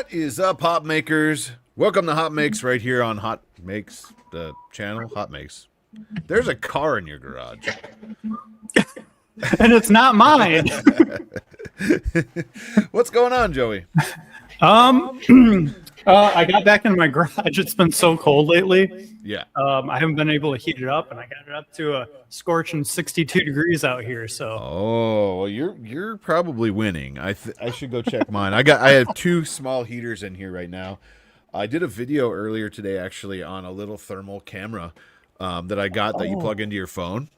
What is up, Hotmakers? Welcome to Hotmakes right here on Hotmakes, the channel. Hotmakes. There's a car in your garage. And it's not mine. What's going on, Joey? I got back in my garage. It's been so cold lately. Yeah. I haven't been able to heat it up, and I got it up to a scorching 62 degrees out here. So, Oh, well, you're probably winning. I should go check mine. I have two small heaters in here right now. I did a video earlier today actually on a little thermal camera that I got that you plug into your phone.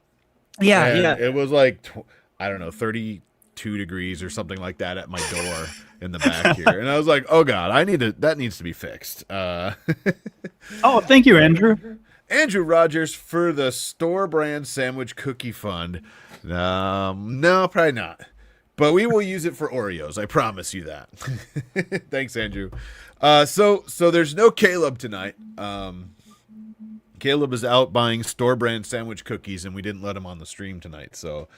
yeah, And yeah. it was like, I don't know, 32 degrees or something like that at my door in the back here. And I was like, oh God, that needs to be fixed. Oh, thank you, Andrew. Andrew Rogers for the store brand sandwich cookie fund. No, probably not. But we will use it for Oreos. I promise you that. Thanks, Andrew. So there's no Caleb tonight. Caleb is out buying store brand sandwich cookies, and we didn't let him on the stream tonight. So,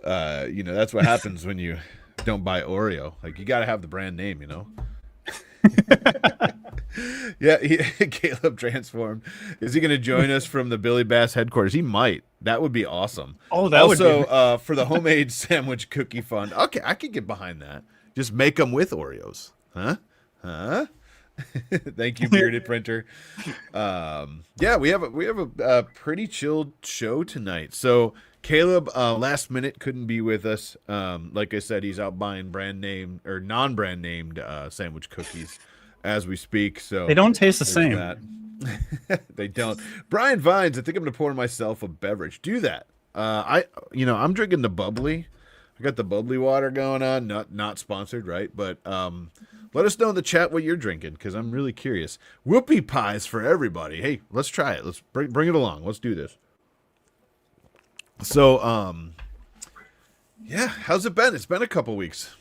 that's what happens when you don't buy Oreo. Like, you got to have the brand name, you know? Yeah, Caleb transformed. Is he going to join us from the Billy Bass headquarters? He might. That would be awesome. Oh, that would be. For the homemade sandwich cookie fund. Okay, I could get behind that. Just make them with Oreos. Huh? Thank you, bearded printer. Yeah, we have a pretty chilled show tonight. So Caleb, last minute couldn't be with us. Like I said, he's out buying brand name or non-brand named sandwich cookies as we speak. So They don't taste the same. They don't. Brian Vines, I think I'm gonna pour myself a beverage. Do that. I'm drinking the bubbly. I got the bubbly water going on. Not sponsored, right? But let us know in the chat what you're drinking, because I'm really curious. Whoopie pies for everybody. Hey, let's try it. Let's bring it along. Let's do this. So, yeah, how's it been? It's been a couple weeks.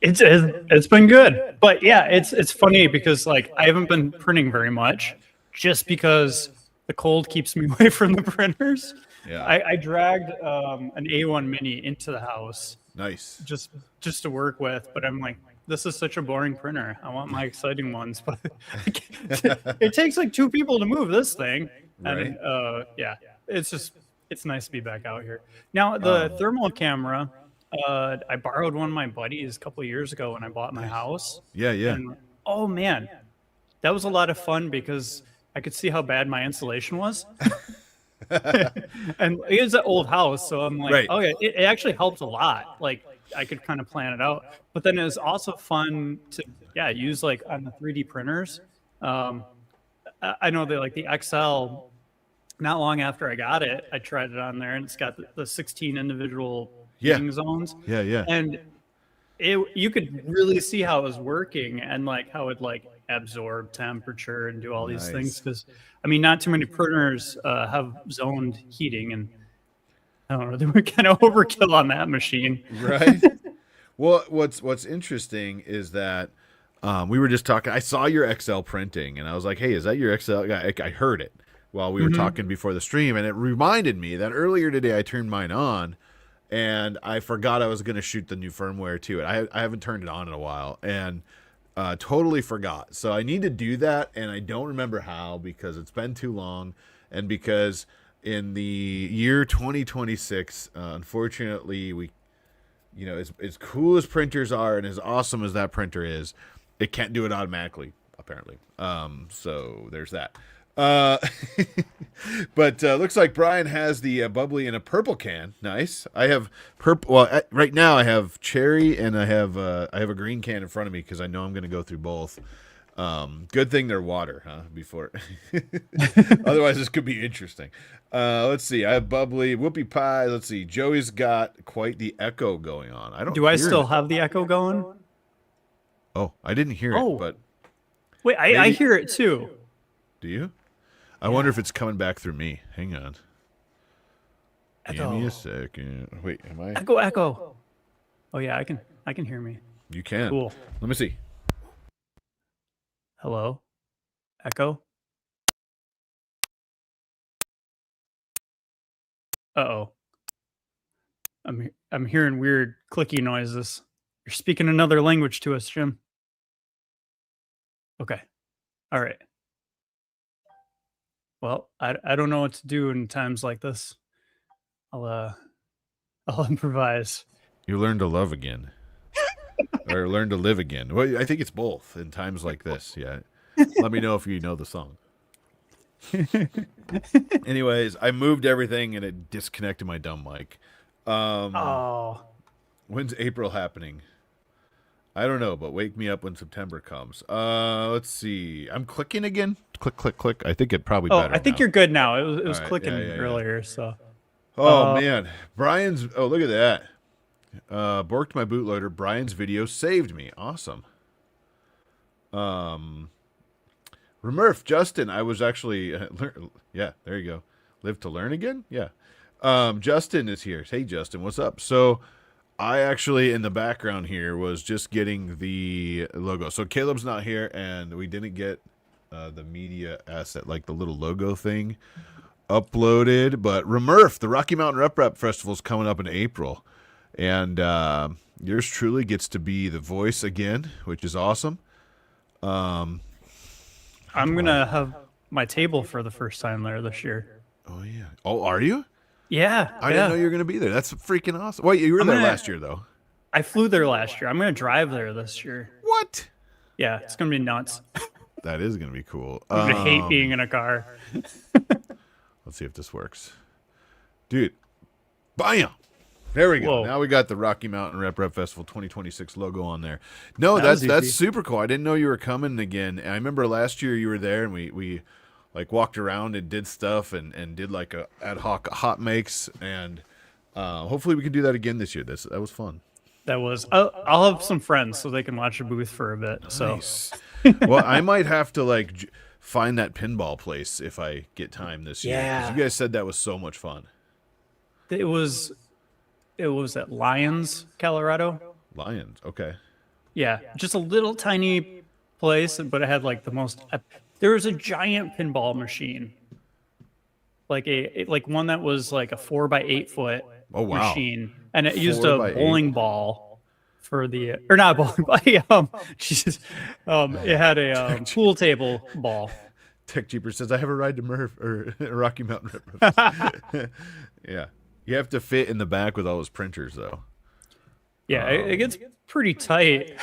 It's been good, but yeah, it's funny because like I haven't been printing very much, just because the cold keeps me away from the printers. Yeah. I dragged an A1 Mini into the house. Nice. Just to work with, but I'm like, this is such a boring printer. I want my exciting ones, but it takes like two people to move this thing. And Right. yeah, it's nice to be back out here. Now the thermal camera, I borrowed one of my buddies a couple of years ago when I bought my house. Yeah. And, oh man, that was a lot of fun because I could see how bad my insulation was. And it was an old house, so I'm like, Right. oh yeah, it actually helped a lot. Like I could kind of plan it out, but then it was also fun to use like on the 3D printers. I know that like the XL, not long after I got it, I tried it on there, and it's got the 16 individual heating zones. Yeah. And you could really see how it was working, and like how it like absorb temperature and do all these things, because I mean, not too many printers have zoned heating, and I don't know, they were kind of overkill on that machine. Right. Well, what's interesting is that we were just talking. I saw your XL printing, and I was like, "Hey, is that your XL?" I heard it while we were talking before the stream, and it reminded me that earlier today I turned mine on, and I forgot I was going to shoot the new firmware to it. I haven't turned it on in a while, and totally forgot. So I need to do that, and I don't remember how, because it's been too long, and because in the year 2026, unfortunately, we, as cool as printers are and as awesome as that printer is, it can't do it automatically, apparently. So there's that. But looks like Brian has the bubbly in a purple can. Nice. I have purple. Well, right now I have cherry, and I have a green can in front of me because I know I'm going to go through both. Good thing they're water, huh? Before, otherwise this could be interesting. Let's see. I have bubbly whoopie pie. Let's see. Joey's got quite the echo going on. I don't. Do I still have the echo going? Oh, I didn't hear it. But wait, I hear it too. Do you? I wonder if it's coming back through me. Hang on. Echo. Give me a second. Wait, am I? Echo. Oh yeah, I can hear me. You can. Cool. Let me see. Hello? Echo? Uh-oh. I'm hearing weird clicky noises. You're speaking another language to us, Jim. Okay. All right. Well, I don't know what to do in times like this. I'll I'll improvise. You learn to love again, or learn to live again. Well, I think it's both in times like this. Yeah. Let me know if you know the song. Anyways, I moved everything and it disconnected my dumb mic. Oh, When's April happening? I don't know, but wake me up when September comes. Let's see. I'm clicking again. Click, click, click. I think it probably better. I think now. you're good now. It was All right. clicking Yeah. earlier, so. Oh man, Brian's. Oh, look at that. Borked my bootloader. Brian's video saved me. Awesome. Remurf, Justin. I was actually. Yeah, there you go. Live to learn again. Yeah. Justin is here. Hey, Justin, what's up? So, I actually in the background here was just getting the logo. So Caleb's not here, and we didn't get the media asset, like the little logo thing, uploaded. But Remurf, the Rocky Mountain Rep Festival is coming up in April, and yours truly gets to be the voice again, which is awesome. I'm gonna have my table for the first time there this year. Oh yeah. Oh, are you? Yeah, I didn't know you were going to be there. That's freaking awesome. Wait, you were there last year, though. I flew there last year. I'm gonna drive there this year. What? Yeah, it's gonna be nuts. That is going to be cool. I'm gonna hate being in a car. Let's see if this works. Dude, bam! There we go. Whoa. Now we got the Rocky Mountain Rep Festival 2026 logo on there. No, That that's was super cool. I didn't know you were coming again. And I remember last year you were there, and we like walked around and did stuff and did like a ad hoc Hotmakes, and hopefully we can do that again this year. That was fun. That was. I'll have some friends so they can watch a booth for a bit. Nice. Well, I might have to like find that pinball place if I get time this year. 'Cause Yeah. you guys said that was so much fun. It was at Lyons, Colorado. Lions. Okay. Yeah, just a little tiny place, but it had like the most. There was a giant pinball machine, like like one that was like a 4x8 foot Oh, wow. machine, and it used 4x8. a bowling ball for the or not bowling ball. Jesus, it had a pool table ball. Tech Jeeper says I have a ride to Rocky Mountain Rip. Yeah, you have to fit in the back with all those printers, though. Yeah, it gets pretty tight.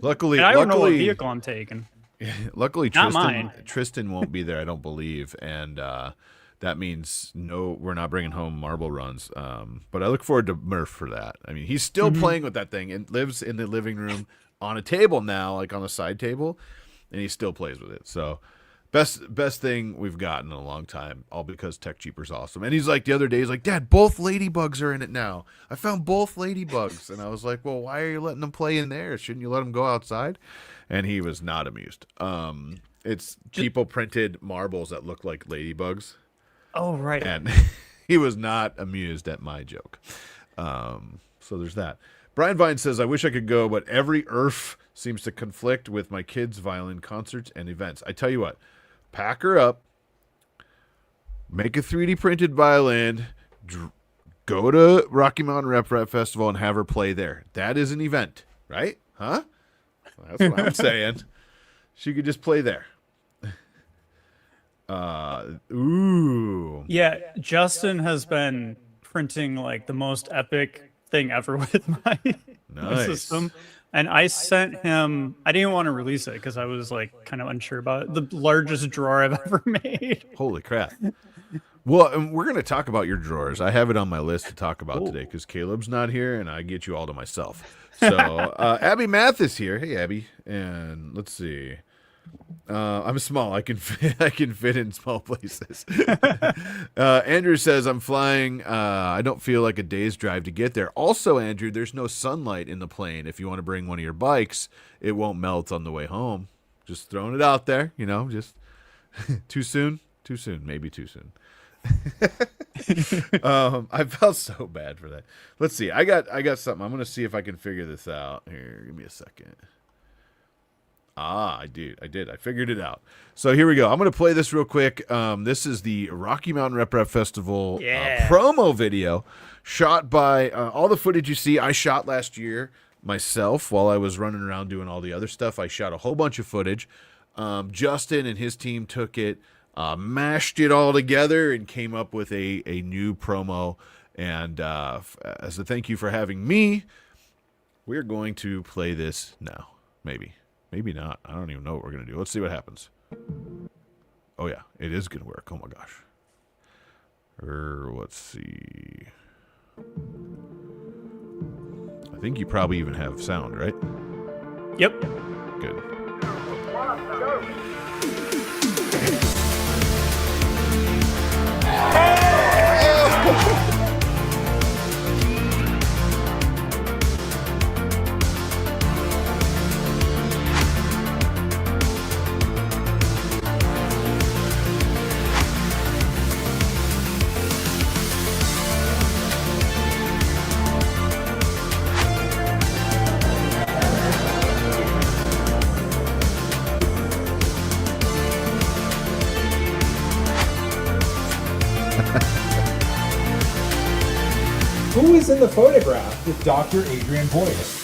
Luckily, And I don't know what vehicle I'm taking. Luckily, Not mine. Tristan won't be there, I don't believe, and that means no, we're not bringing home marble runs. But I look forward to Murph for that. I mean, he's still playing with that thing and lives in the living room on a table now, like on a side table, and he still plays with it. So best thing we've gotten in a long time, all because Tech Cheaper's awesome. And he's like, the other day, he's like, Dad, both ladybugs are in it now. I found both ladybugs. And I was like, well, why are you letting them play in there? Shouldn't you let them go outside? And he was not amused. It's people printed marbles that look like ladybugs. Oh, right. And he was not amused at my joke. So there's that. Brian Vine says, I wish I could go, but every ERF seems to conflict with my kids' violin concerts and events. I tell you what, pack her up, make a 3D printed violin, go to Rocky Mountain Rep Festival and have her play there. That is an event, right? Huh? That's what I'm saying. She could just play there. Ooh. Yeah, Justin has been printing like the most epic thing ever with my Nice. system. And I sent him, I didn't want to release it because I was like kind of unsure about it. The largest drawer I've ever made. Holy crap. Well, and we're going to talk about your drawers. I have it on my list to talk about today because Caleb's not here and I get you all to myself. So Abby Math is here. Hey, Abby. And let's see. I'm small. I can fit in small places. Andrew says I'm flying. I don't feel like a day's drive to get there. Also, Andrew, there's no sunlight in the plane. If you want to bring one of your bikes, it won't melt on the way home. Just throwing it out there, just too soon, maybe too soon. I felt so bad for that. Let's see. I got something. I'm going to see if I can figure this out. Here, give me a second. I did. I figured it out. So here we go. I'm going to play this real quick. This is the Rocky Mountain Rep Festival promo video shot by all the footage you see. I shot last year myself while I was running around doing all the other stuff. I shot a whole bunch of footage. Justin and his team took it, mashed it all together, and came up with a new promo. And as a thank you for having me, we're going to play this now. Maybe not. I don't even know what we're going to do. Let's see what happens. Oh, yeah. It is going to work. Oh, my gosh. Let's see. I think you probably even have sound, right? Yep. Good. Who is in the photograph with Dr. Adrian Boyce?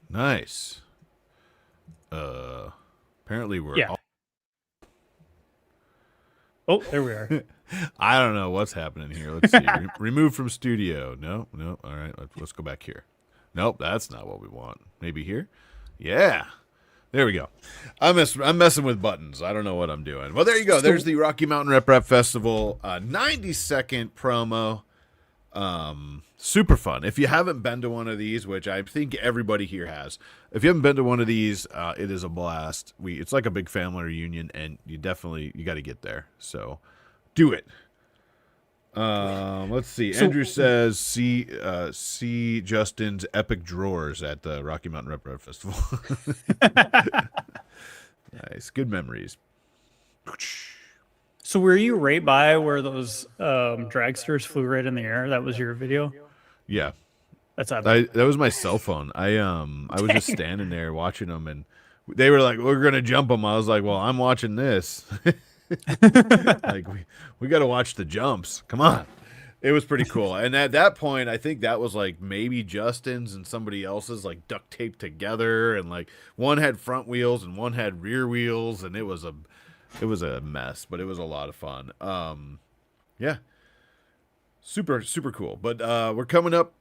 Nice. Apparently we're Yeah. Oh, there we are. I don't know what's happening here. Let's see. Remove from studio. No. All right. Let's go back here. Nope, that's not what we want. Maybe here? Yeah. There we go. I'm messing with buttons. I don't know what I'm doing. Well, there you go. There's the Rocky Mountain Rep Festival 90-second promo. Super fun. If you haven't been to one of these, which I think everybody here has, if you haven't been to one of these, it is a blast. It's like a big family reunion, and you got to get there. So do it. Let's see. Andrew says see Justin's epic drawers at the Rocky Mountain Rep Festival. Nice. Good memories. So were you right by where those dragsters flew right in the air? That was your video? Yeah. That's epic. That was my cell phone. I was just standing there watching them, and they were like, "We're gonna jump them." I was like, "Well, I'm watching this." Like we got to watch the jumps. Come on. It was pretty cool. And at that point, I think that was like maybe Justin's and somebody else's like duct taped together, and like one had front wheels and one had rear wheels, and it was a mess, but it was a lot of fun. Yeah. Super, super cool. But we're coming up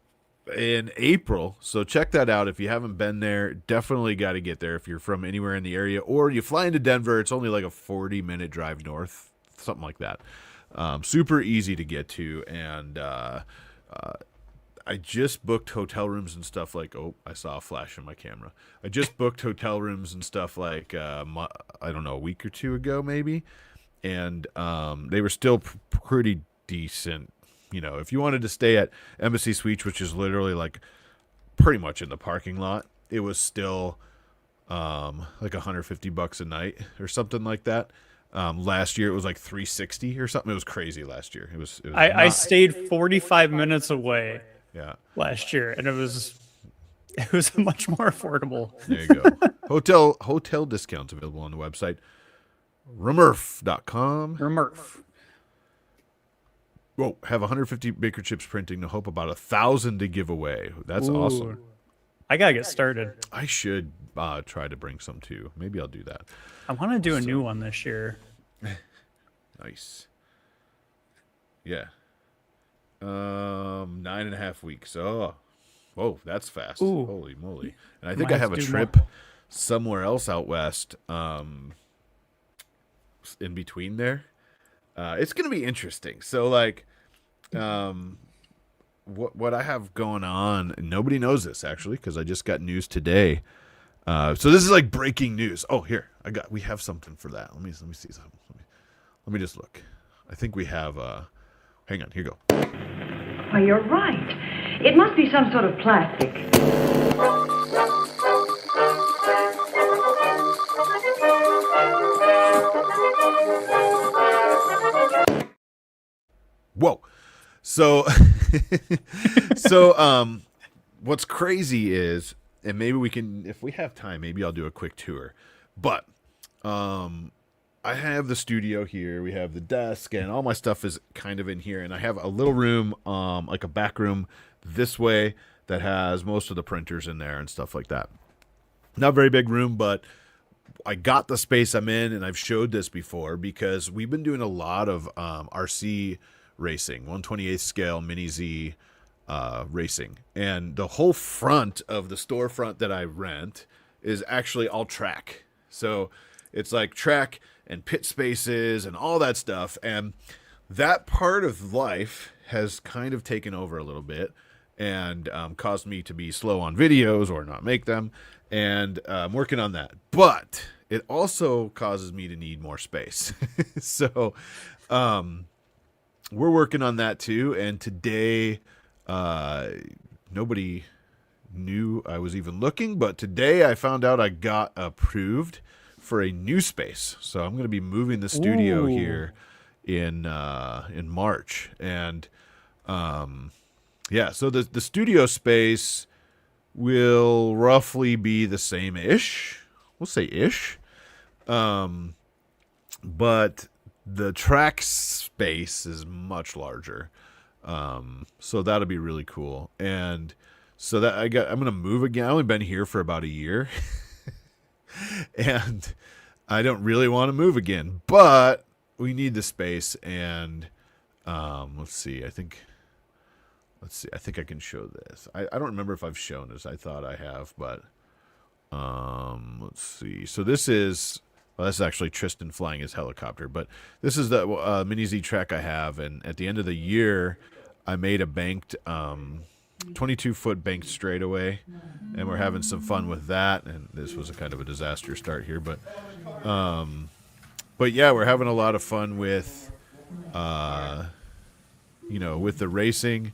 in April, so check that out. If you haven't been there, definitely got to get there if you're from anywhere in the area, or you fly into Denver. It's only like a 40-minute drive north, something like that. Super easy to get to, and I just booked hotel rooms and stuff like, oh, I saw a flash in my camera. I just booked hotel rooms and stuff like, I don't know, a week or two ago maybe, and they were still pretty decent. You know, if you wanted to stay at Embassy Suites, which is literally like pretty much in the parking lot, it was still like $150 a night or something like that. Last year it was like $360 or something. It was crazy last year. It was I stayed 45 minutes away. Yeah. Last year, and it was much more affordable. There you go. Hotel discounts available on the website rumurf.com. Rumurf. Whoa, have 150 Baker Chips printing to hope about 1,000 to give away. That's awesome. I gotta get started. I should try to bring some too. Maybe I'll do that. I want to do a new one this year. Nice. Yeah. 9.5 weeks. Oh, whoa, that's fast. Ooh. Holy moly. And I think I have a trip somewhere else out west in between there. It's going to be interesting. So like what I have going on, and nobody knows this actually because I just got news today. So this is like breaking news. Oh, here we have something for that. Let me see something. Let me just look. I think we have. Hang on. Here you go. Why, you're right. It must be some sort of plastic. Whoa. So, what's crazy is, and maybe we can, if we have time, maybe I'll do a quick tour. But, I have the studio here. We have the desk, and all my stuff is kind of in here. And I have a little room, like a back room this way that has most of the printers in there and stuff like that. Not a very big room, but I got the space I'm in, and I've showed this before because we've been doing a lot of RC racing, 1/28 scale mini Z racing, and the whole front of the storefront that I rent is actually all track. So it's like track and pit spaces and all that stuff, and that part of life has kind of taken over a little bit and caused me to be slow on videos or not make them, and I'm working on that. But it also causes me to need more space. So we're working on that too, and today nobody knew I was even looking, but today I found out I got approved for a new space. So I'm going to be moving the studio here in March, and yeah, so the studio space will roughly be the same-ish. We'll say ish. But the track space is much larger. So that'll be really cool. And so that I'm going to move again. I've only been here for about a year. And I don't really want to move again, but we need the space. And let's see. I think I can show this. I don't remember if I've shown this. I thought I have, but let's see. So this is, well, that's actually Tristan flying his helicopter, but this is the Mini Z track I have. And at the end of the year, I made a banked 22-foot banked straightaway, and we're having some fun with that. And this was a kind of a disaster start here, but yeah, we're having a lot of fun with with the racing.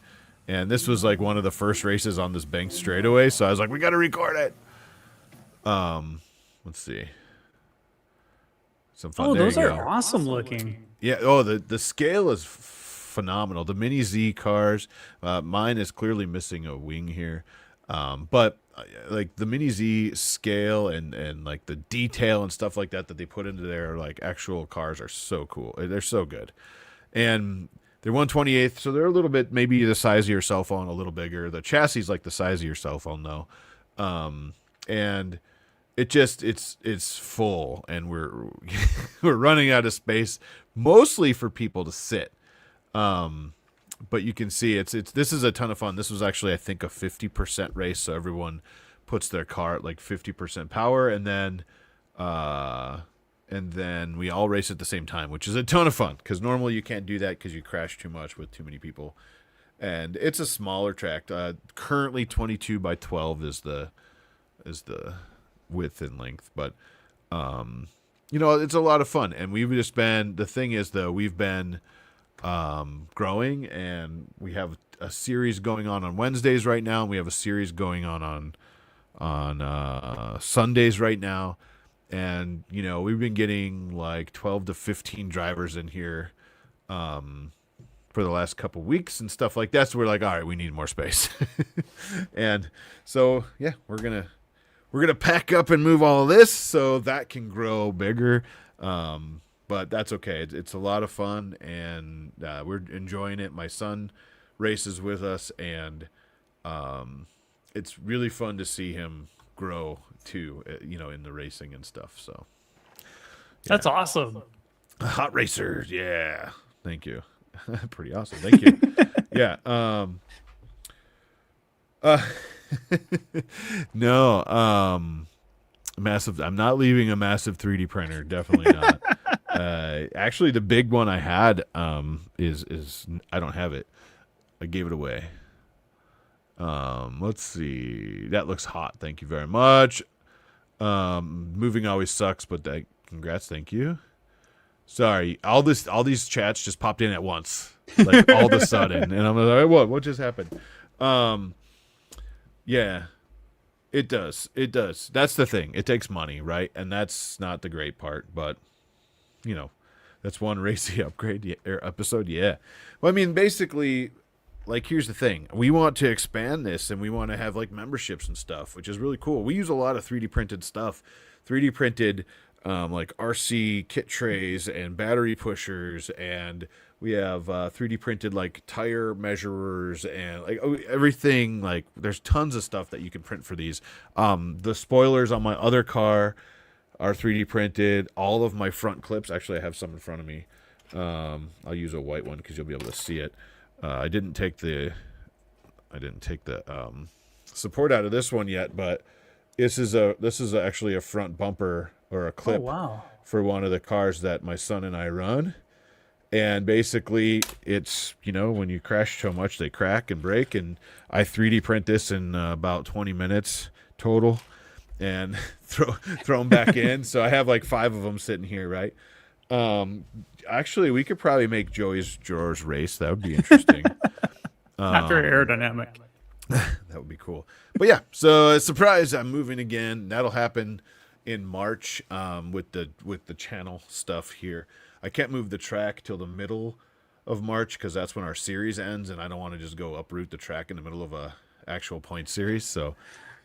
And this was like one of the first races on this banked straightaway, so I was like, we got to record it. Let's see. Some fun. Oh, there those you are go. awesome looking. Yeah. Oh, the scale is phenomenal. The Mini Z cars. Mine is clearly missing a wing here, but like the Mini Z scale and like the detail and stuff like that they put into their like actual cars are so cool. They're so good, and they're 1/28, so they're a little bit maybe the size of your cell phone, a little bigger. The chassis is like the size of your cell phone though, and it's full, and we're we're running out of space, mostly for people to sit. But you can see this is a ton of fun. This was actually, I think, a 50% race, so everyone puts their car at like 50% power, and then we all race at the same time, which is a ton of fun, because normally you can't do that because you crash too much with too many people. And it's a smaller track. Currently 22 by 12 is the width and length, but it's a lot of fun. And we've just been, the thing is though, we've been growing, and we have a series going on Wednesdays right now, and we have a series going on Sundays right now. And we've been getting like 12 to 15 drivers in here for the last couple weeks and stuff like that. So we're like, all right, we need more space. And so yeah, we're gonna pack up and move all of this so that can grow bigger. But that's okay. It's a lot of fun, and we're enjoying it. My son races with us, and it's really fun to see him grow too, in the racing and stuff. So yeah. That's awesome. Hot racers, yeah. Thank you. Pretty awesome. Thank you. Yeah. No. Massive. I'm not leaving a massive 3D printer. Definitely not. Actually, the big one I had is I don't have it. I gave it away. Let's see. That looks hot. Thank you very much. Moving always sucks, but congrats, thank you. Sorry, all these chats just popped in at once, like all of a sudden, and I'm like, what just happened? Yeah, it does. That's the thing. It takes money, right? And that's not the great part, but that's one racy upgrade episode. Yeah. Well, I mean, basically, like, here's the thing. We want to expand this, and we want to have, like, memberships and stuff, which is really cool. We use a lot of 3D printed stuff. 3D printed, like, RC kit trays and battery pushers, and we have 3D printed, like, tire measurers and, like, everything. Like, there's tons of stuff that you can print for these. The spoilers on my other car are 3D printed. All of my front clips. Actually, I have some in front of me. I'll use a white one because you'll be able to see it. I didn't take the support out of this one yet, but this is actually a front bumper or a clip for one of the cars that my son and I run. And basically, it's, when you crash so much, they crack and break. And I 3D print this in about 20 minutes total, and throw them back in. So I have like 5 of them sitting here, right? Actually, we could probably make Joey's drawers race. That would be interesting. Not very aerodynamic. That would be cool. But yeah, so surprise, I'm moving again. That'll happen in March with the channel stuff here. I can't move the track till the middle of March because that's when our series ends, and I don't want to just go uproot the track in the middle of a actual point series. So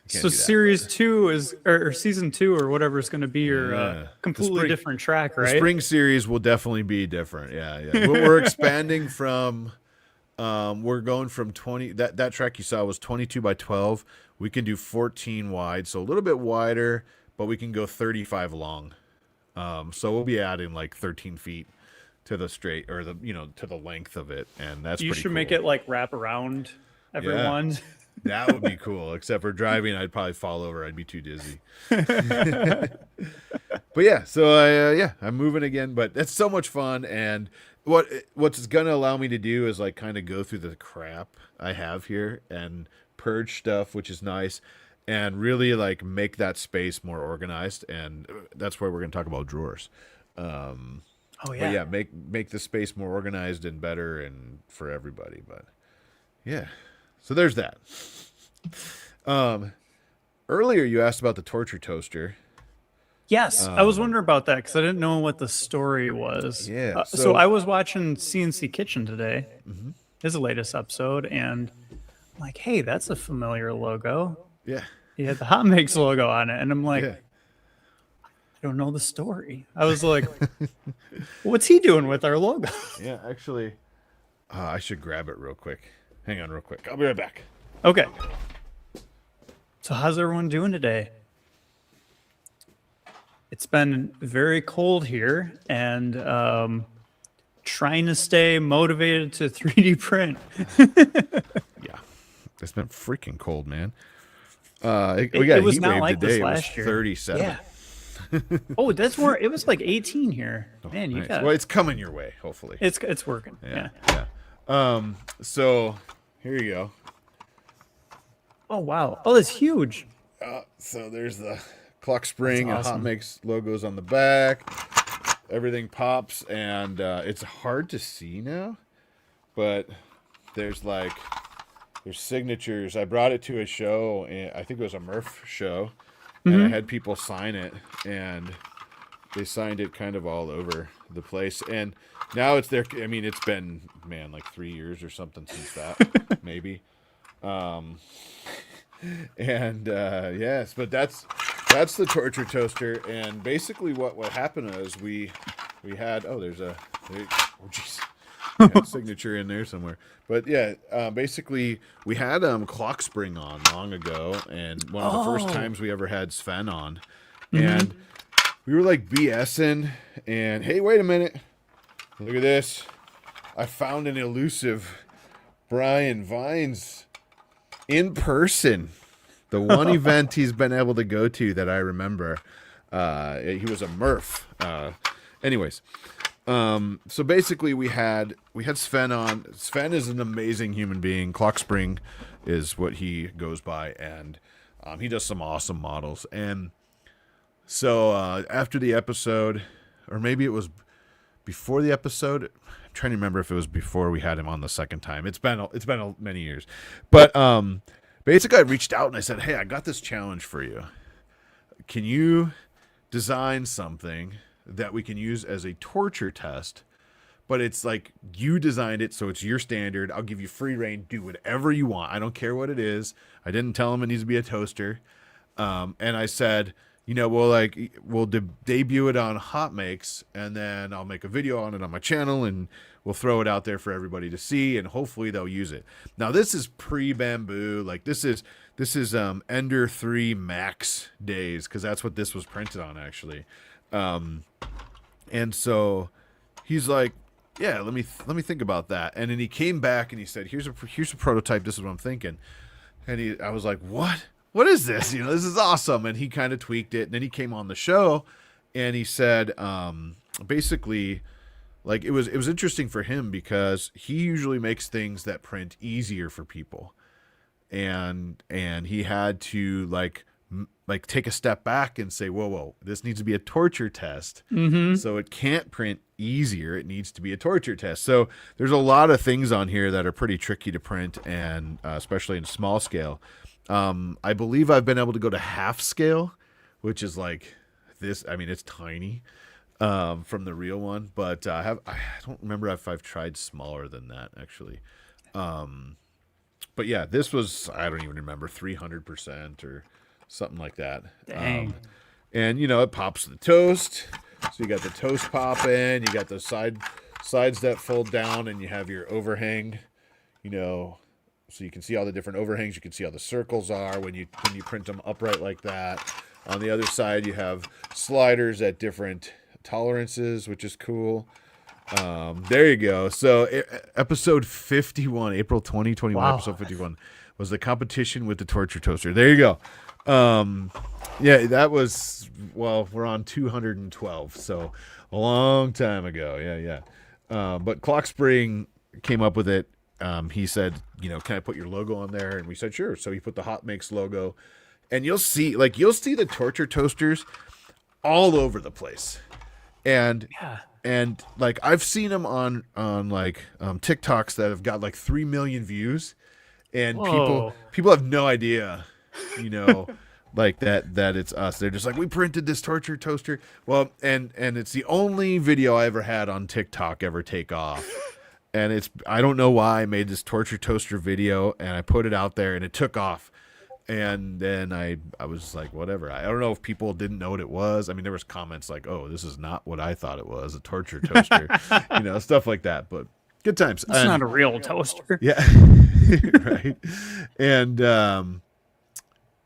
series 2 is, or season 2 or whatever is going to be your completely different track, right? The spring series will definitely be different. Yeah. We're expanding from, we're going from 20. That track you saw was 22 by 12. We can do 14 wide, so a little bit wider, but we can go 35 long. So we'll be adding like 13 feet to the straight, or to the length of it, and that's you pretty should cool. make it like wrap around everyone. Yeah. That would be cool. Except for driving, I'd probably fall over. I'd be too dizzy. But yeah, so I'm moving again. But that's so much fun. And what's going to allow me to do is like kind of go through the crap I have here and purge stuff, which is nice, and really like make that space more organized. And that's where we're going to talk about drawers. But yeah, make the space more organized and better and for everybody. But yeah. So there's that. Earlier you asked about the torture toaster. Yes, I was wondering about that because I didn't know what the story was. Yeah. So I was watching CNC Kitchen today, his latest episode, and I'm like, hey, that's a familiar logo. Yeah. He had the Hotmakes logo on it, and I'm like, I don't know the story. I was like, what's he doing with our logo? Yeah, actually, I should grab it real quick. Hang on real quick. I'll be right back. Okay. So how's everyone doing today? It's been very cold here, and trying to stay motivated to 3D print. Yeah. It's been freaking cold, man. We got it a was heat not wave like today. this last it was year. 37. Yeah. Oh, that's more. It was like 18 here. Man, you Nice. got Well, it's coming your way, hopefully. it's working. Yeah. So here you go. Oh wow. Oh, that's huge. So there's the clock spring That's awesome. and Hotmakes logos on the back. Everything pops, and it's hard to see now, but there's signatures. I brought it to a show, and I think it was a Murph show, and I had people sign it, and they signed it kind of all over the place. And now it's there. I mean, it's been, like 3 years or something since that, maybe. Yes, but that's the torture toaster. And basically what happened is we had, there's a signature in there somewhere. But yeah, basically we had clock spring on long ago, and one of the first times we ever had Sven on, and we were like BSing, and hey, wait a minute, look at this, I found an elusive Brian Vines in person. The one event he's been able to go to that I remember. He was a Murph. Anyways, so basically we had Sven on. Sven is an amazing human being. Clock Spring is what he goes by, and he does some awesome models. And So after the episode, or maybe it was before the episode, I'm trying to remember if it was before we had him on the second time. It's been many years, but basically I reached out and I said, hey, I got this challenge for you. Can you design something that we can use as a torture test? But it's like you designed it, so it's your standard. I'll give you free reign. Do whatever you want. I don't care what it is. I didn't tell him it needs to be a toaster. And I said, we'll debut it on Hotmakes, and then I'll make a video on it on my channel, and we'll throw it out there for everybody to see, and hopefully they'll use it. Now, this is pre-Bamboo. Like, this is Ender 3 Max days, because that's what this was printed on, actually. And so he's like, yeah, let me think about that. And then he came back and he said, here's a prototype. This is what I'm thinking. And I was like, what is this? This is awesome. And he kind of tweaked it. And then he came on the show and he said, basically, like, it was interesting for him because he usually makes things that print easier for people. And he had to like take a step back and say, whoa, this needs to be a torture test. Mm-hmm. So it can't print easier. It needs to be a torture test. So there's a lot of things on here that are pretty tricky to print, and especially in small scale. I believe I've been able to go to half scale, which is like this. I mean, it's tiny from the real one, but I don't remember if I've tried smaller than that, actually. But yeah, this was, I don't even remember, 300% or something like that. Dang. And it pops the toast. So you got the toast popping, you got the sides that fold down, and you have your overhang, so you can see all the different overhangs. You can see how the circles are when you print them upright like that. On the other side, you have sliders at different tolerances, which is cool. There you go. So episode 51, April 2021, wow. Episode 51 was the competition with the torture toaster. There you go. Yeah, that was, well, we're on 212, so a long time ago. Yeah. But Clock Spring came up with it. He said, can I put your logo on there? And we said, sure. So he put the Hotmakes logo, and you'll see the torture toasters all over the place. And like, I've seen them on like TikToks that have got like 3 million views, and people have no idea, like that it's us. They're just like, we printed this torture toaster. Well, and it's the only video I ever had on TikTok ever take off. And I don't know why I made this torture toaster video and I put it out there and it took off. And then I was like, whatever. I don't know if people didn't know what it was. I mean, there was comments like, oh, this is not what I thought it was, a torture toaster, stuff like that. But good times. It's not a real toaster. Yeah. Right. And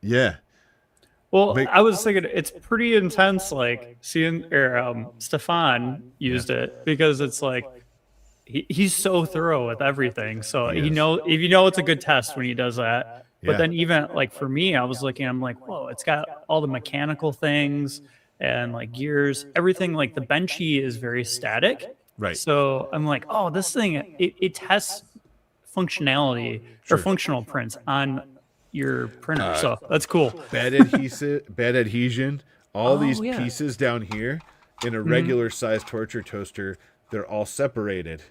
yeah. Well, I was thinking it's pretty intense, like seeing Stefan used it, because it's like he's so thorough with everything. So if it's a good test when he does that. But then even like for me, I was looking, I'm like, whoa, it's got all the mechanical things and like gears, everything. Like the benchy is very static. Right. So I'm like, oh, this thing, it tests functionality or functional prints on your printer. So that's cool. Bed adhesion, all these pieces down here in a regular size torture toaster, they're all separated.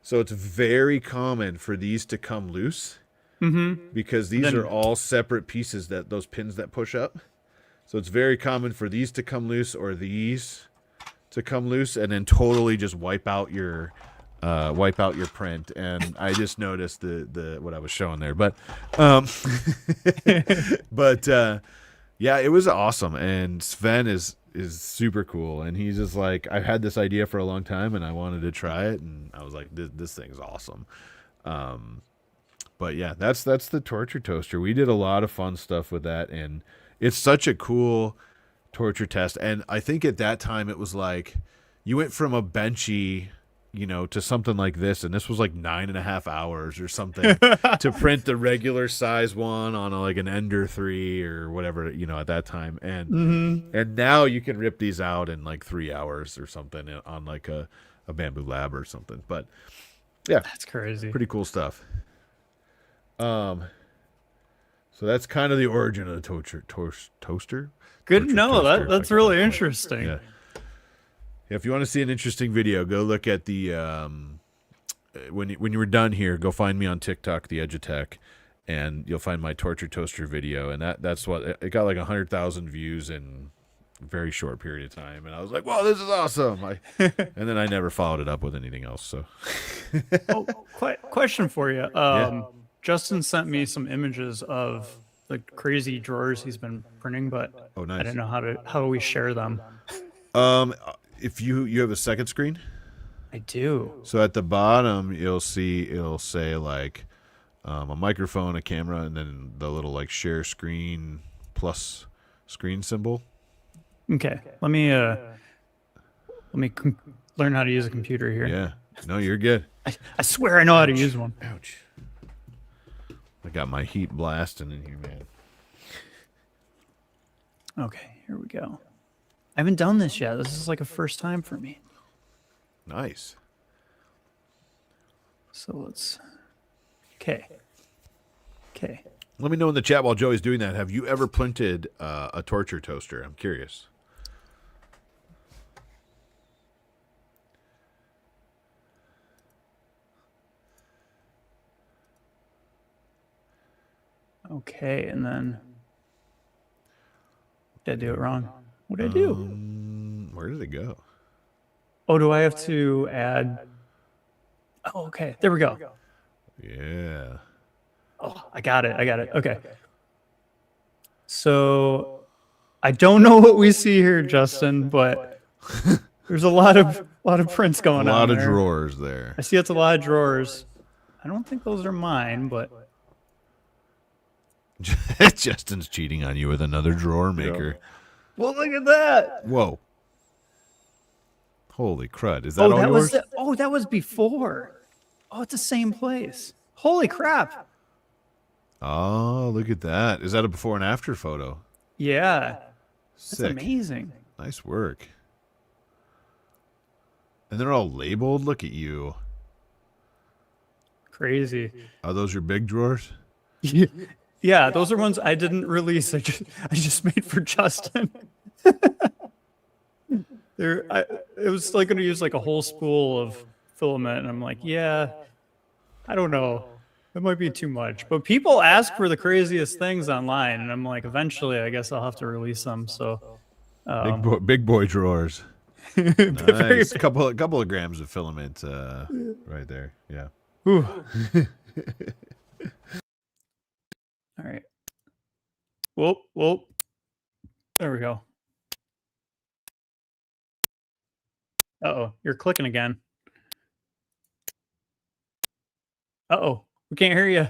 So it's very common for these to come loose. Because these are all separate pieces, those pins that push up. So it's very common for these to come loose or these to come loose and then totally just wipe out your print. And I just noticed the what I was showing there. But yeah, it was awesome. And Sven is super cool, and he's just like, I've had this idea for a long time and I wanted to try it, and I was like, this thing's awesome. But yeah, that's the torture toaster. We did a lot of fun stuff with that, and it's such a cool torture test. And I think at that time it was like you went from a benchy, to something like this, and this was like 9.5 hours or something to print the regular size one on like an Ender 3 or whatever, at that time. And and now you can rip these out in like 3 hours or something on like a Bamboo Lab or something. But yeah, that's crazy. Pretty cool stuff. So that's kind of the origin of the toaster. Good. Torture No, toaster, that's like really interesting. Yeah. If you want to see an interesting video, go look at the when you were done here, go find me on TikTok, the Edge of Tech, and you'll find my torture toaster video, and that's what it got, like 100,000 views in a very short period of time, and I was like, "Wow, this is awesome!" And then I never followed it up with anything else. So, Question for you. Yeah. Justin sent me some images of the crazy drawers he's been printing, but Oh, nice. I didn't know how do we share them. If you have a second screen, I do. so at the bottom it'll say like a microphone, a camera, and then the little like share screen plus screen symbol. Okay, let me learn how to use a computer here. Yeah, no, you're good. I swear I know how to use one. Ouch. I got my heat blasting in here, man. Okay, here we go. I haven't done this yet. This is like a first time for me. Nice. So let's. Okay. Let me know in the chat while Joey's doing that. Have you ever printed a torture toaster? I'm curious. Okay, and then did I do it wrong? What did I do? Where did it go? Oh, do I have to add? Oh, okay. There we go. Yeah. Oh, I got it. Okay. So I don't know what we see here, Justin, but there's a lot of prints going on. A lot of there. drawers there. I see it's a lot of drawers. I don't think those are mine, but Justin's cheating on you with another drawer maker. well, look at that. Whoa. Holy crud. Is that all yours? That was before. Oh, it's the same place. Holy crap. Oh, look at that. Is that a before and after photo? Yeah. That's Sick. amazing. Nice work. And they're all labeled. Look at you. Crazy. Are those your big drawers? Yeah, those are ones I didn't release. I just made for Justin. It was like going to use like a whole spool of filament, and I'm like, yeah, I don't know. It might be too much. But people ask for the craziest things online, and I'm like, eventually, I guess I'll have to release them. So, Big boy drawers. Nice. Couple of grams of filament right there. Yeah. Whew. All right. Whoop. There we go. Uh-oh, you're clicking again. Uh-oh, we can't hear you.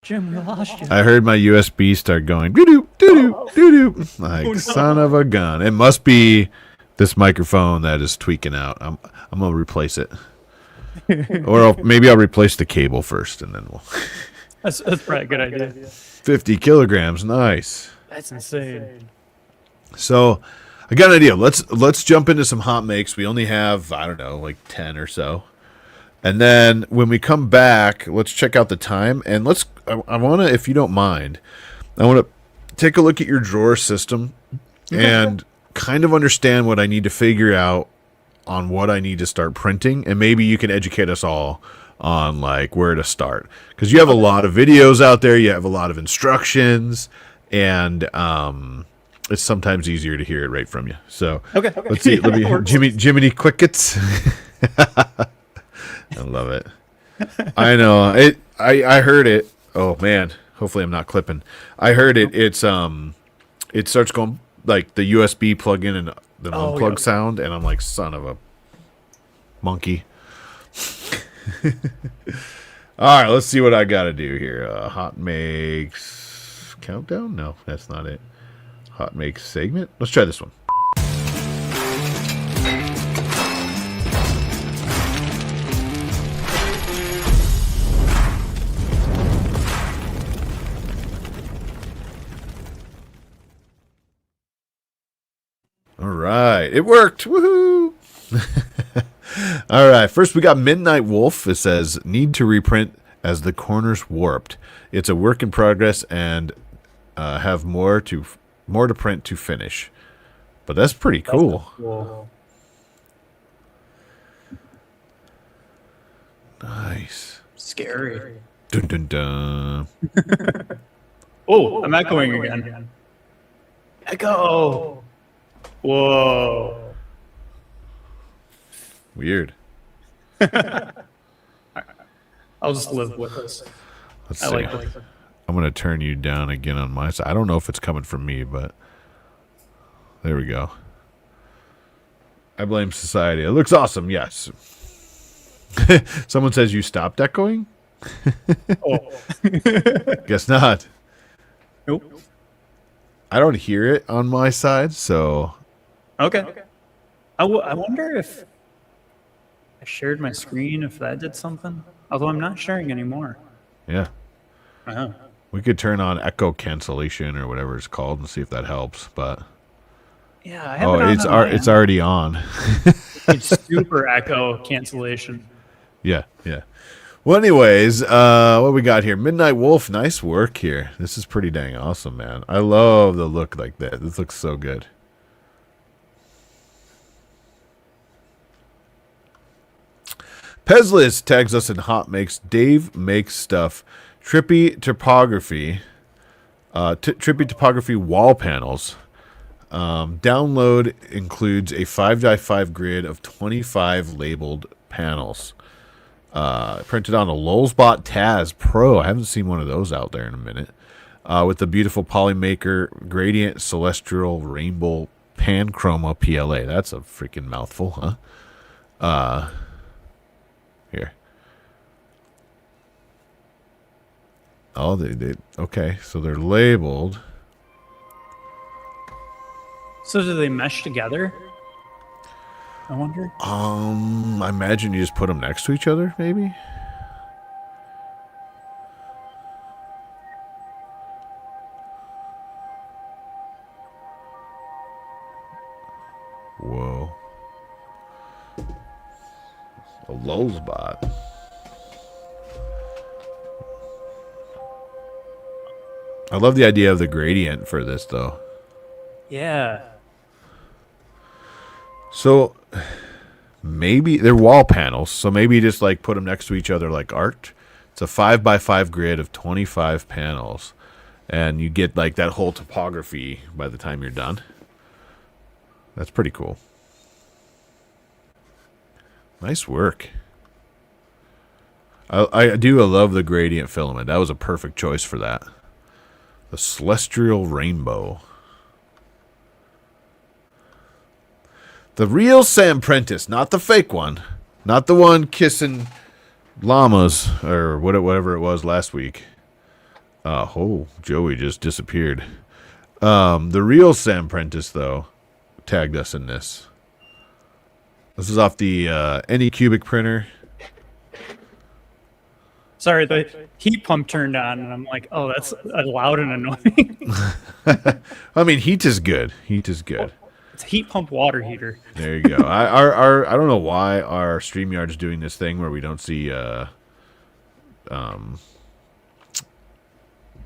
Jim, we lost you. I heard my USB start going doo-doo, doo-doo, doo-doo. Like, Oh, no. son of a gun. It must be this microphone that is tweaking out. I'm going to replace it. Or maybe I'll replace the cable first, and then we'll... That's probably a good idea. 50 kilograms. Nice. That's insane. So I got an idea. Let's jump into some hot makes. We only have, I don't know, like 10 or so. And then when we come back, let's check out the time. And I want to, if you don't mind, I want to take a look at your drawer system and kind of understand what I need to figure out on what I need to start printing. And maybe you can educate us all on like where to start. Because you have a lot of videos out there. You have a lot of instructions. And it's sometimes easier to hear it right from you. So Okay. let's see. Let Yeah, me Jiminy Quickets. I love it. I know it. I heard it. Oh man. Hopefully I'm not clipping. I heard it. It starts going like the USB plug in and the unplug sound, and I'm like, son of a monkey. All right, let's see what I got to do here. Hot makes countdown? No, that's not it. Hot makes segment. Let's try this one. All right, it worked. Woohoo! All right, first we got Midnight Wolf. It says, need to reprint as the corners warped. It's a work in progress and have more to print to finish. But that's pretty cool. Cool. Nice. Scary. Dun dun dun. Oh, I'm echoing again. Echo. Whoa. Weird. I'll just live with this. Let's I see. like it. I'm going to turn you down again on my side. I don't know if it's coming from me, but there we go. I blame society. It looks awesome, yes. Someone says you stopped echoing? Oh. Guess not. Nope. I don't hear it on my side, so... Okay. I wonder if I shared my screen, if that did something. Although I'm not sharing anymore. Yeah. Uh-huh. We could turn on echo cancellation or whatever it's called and see if that helps, but... Yeah, I have it on it's already on. It's super echo cancellation. Yeah. Well, anyways, what we got here? Midnight Wolf, nice work here. This is pretty dang awesome, man. I love the look like that. This looks so good. Pezlis tags us in Hotmakes. Dave makes stuff. Trippy topography. Trippy topography wall panels. Download includes a 5x5 grid of 25 labeled panels. Printed on a Lulzbot Taz Pro. I haven't seen one of those out there in a minute. With the beautiful Polymaker Gradient Celestial Rainbow Pan Chroma PLA. That's a freaking mouthful, huh? Here. Oh, they okay. So they're labeled. So do they mesh together? I wonder. I imagine you just put them next to each other, maybe. Whoa. A Lulzbot. I love the idea of the gradient for this, though. Yeah. So maybe they're wall panels. So maybe just like put them next to each other like art. It's a 5x5 grid of 25 panels, and you get like that whole topography by the time you're done. That's pretty cool. Nice work. I love the gradient filament. That was a perfect choice for that. The Celestial Rainbow. The real Sam Prentice, not the fake one. Not the one kissing llamas or whatever it was last week. Joey just disappeared. The real Sam Prentice, though, tagged us in this. This is off the Anycubic printer. Sorry, the heat pump turned on, and I'm like, oh, that's loud and annoying. I mean, heat is good. Heat is good. It's a heat pump water heater. There you go. I don't know why our StreamYard is doing this thing where we don't see